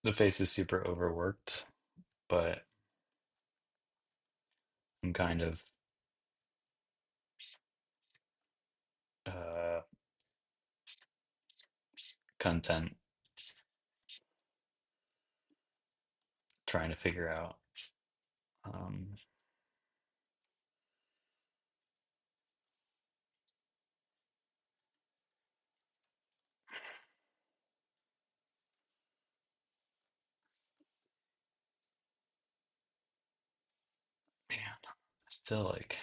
The face is super overworked, but I'm kind of uh, content trying to figure out. Um, Man, still like,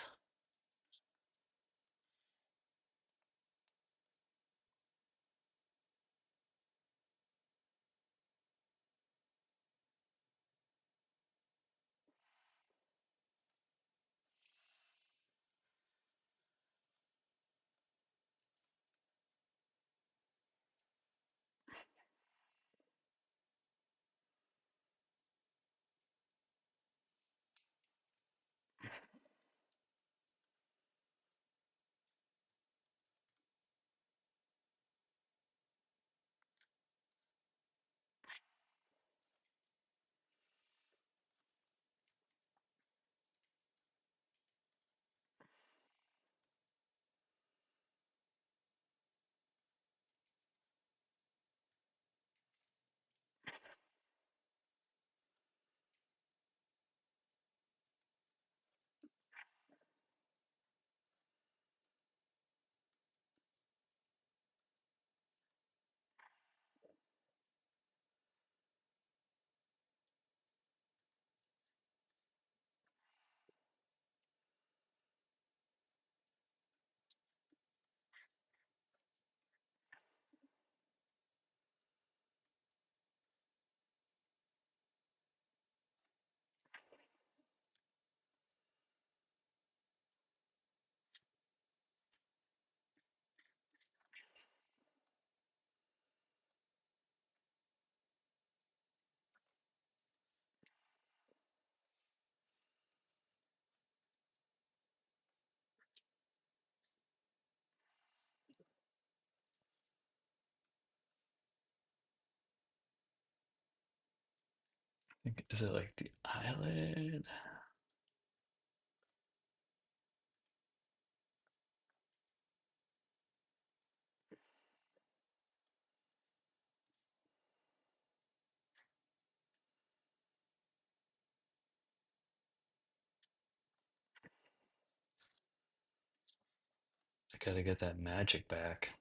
is it like the eyelid? I gotta get that magic back.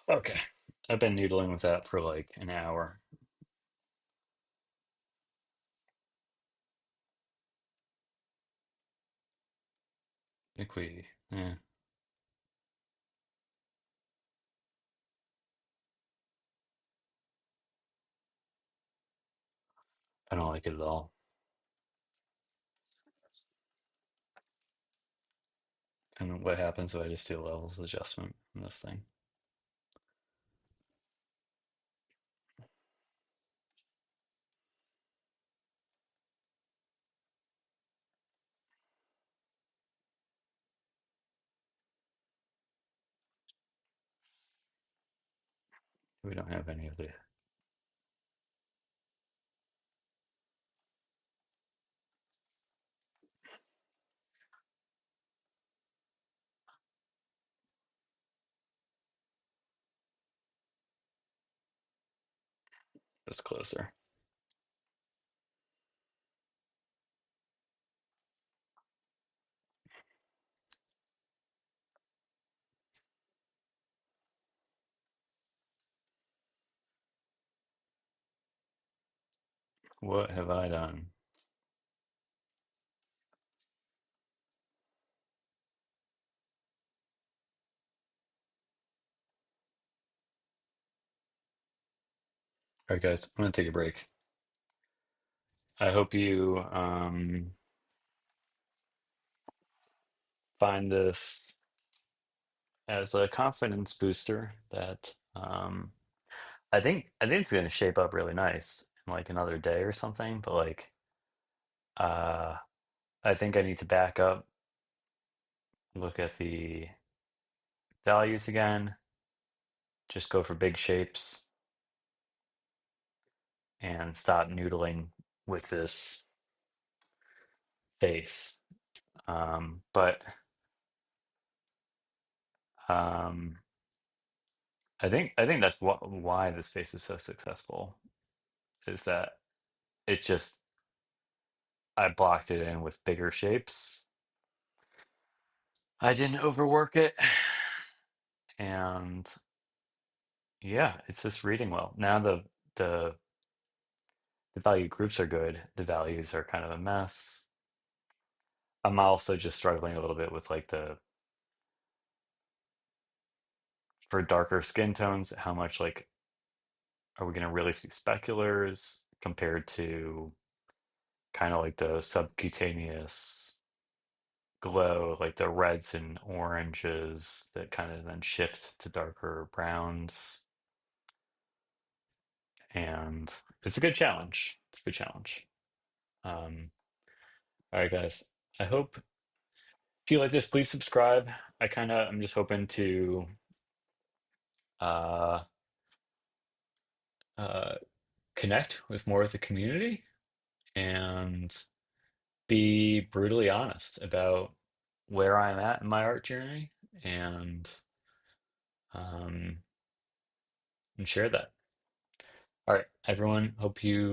Okay. I've been noodling with that for like an hour. I think I don't like it at all. And what happens if I just do a levels adjustment in this thing? We don't have any of the. That's closer. What have I done? All right, guys, I'm gonna take a break. I hope you find this as a confidence booster that I think it's gonna shape up really nice in like another day or something. But like uh I think I need to back up, look at the values again, just go for big shapes and stop noodling with this face. But um I think that's why this face is so successful is that it just I blocked it in with bigger shapes. I didn't overwork it, and yeah, it's just reading well. Now the the value groups are good. The values are kind of a mess. I'm also just struggling a little bit with like the for darker skin tones, how much like are we going to really see speculars compared to kind of like the subcutaneous glow, like the reds and oranges that kind of then shift to darker browns. And it's a good challenge. It's a good challenge. Um, all right, guys. I hope if you like this, please subscribe. I'm just hoping to uh, uh, connect with more of the community and be brutally honest about where I'm at in my art journey and um, and share that. All right, everyone. Hope you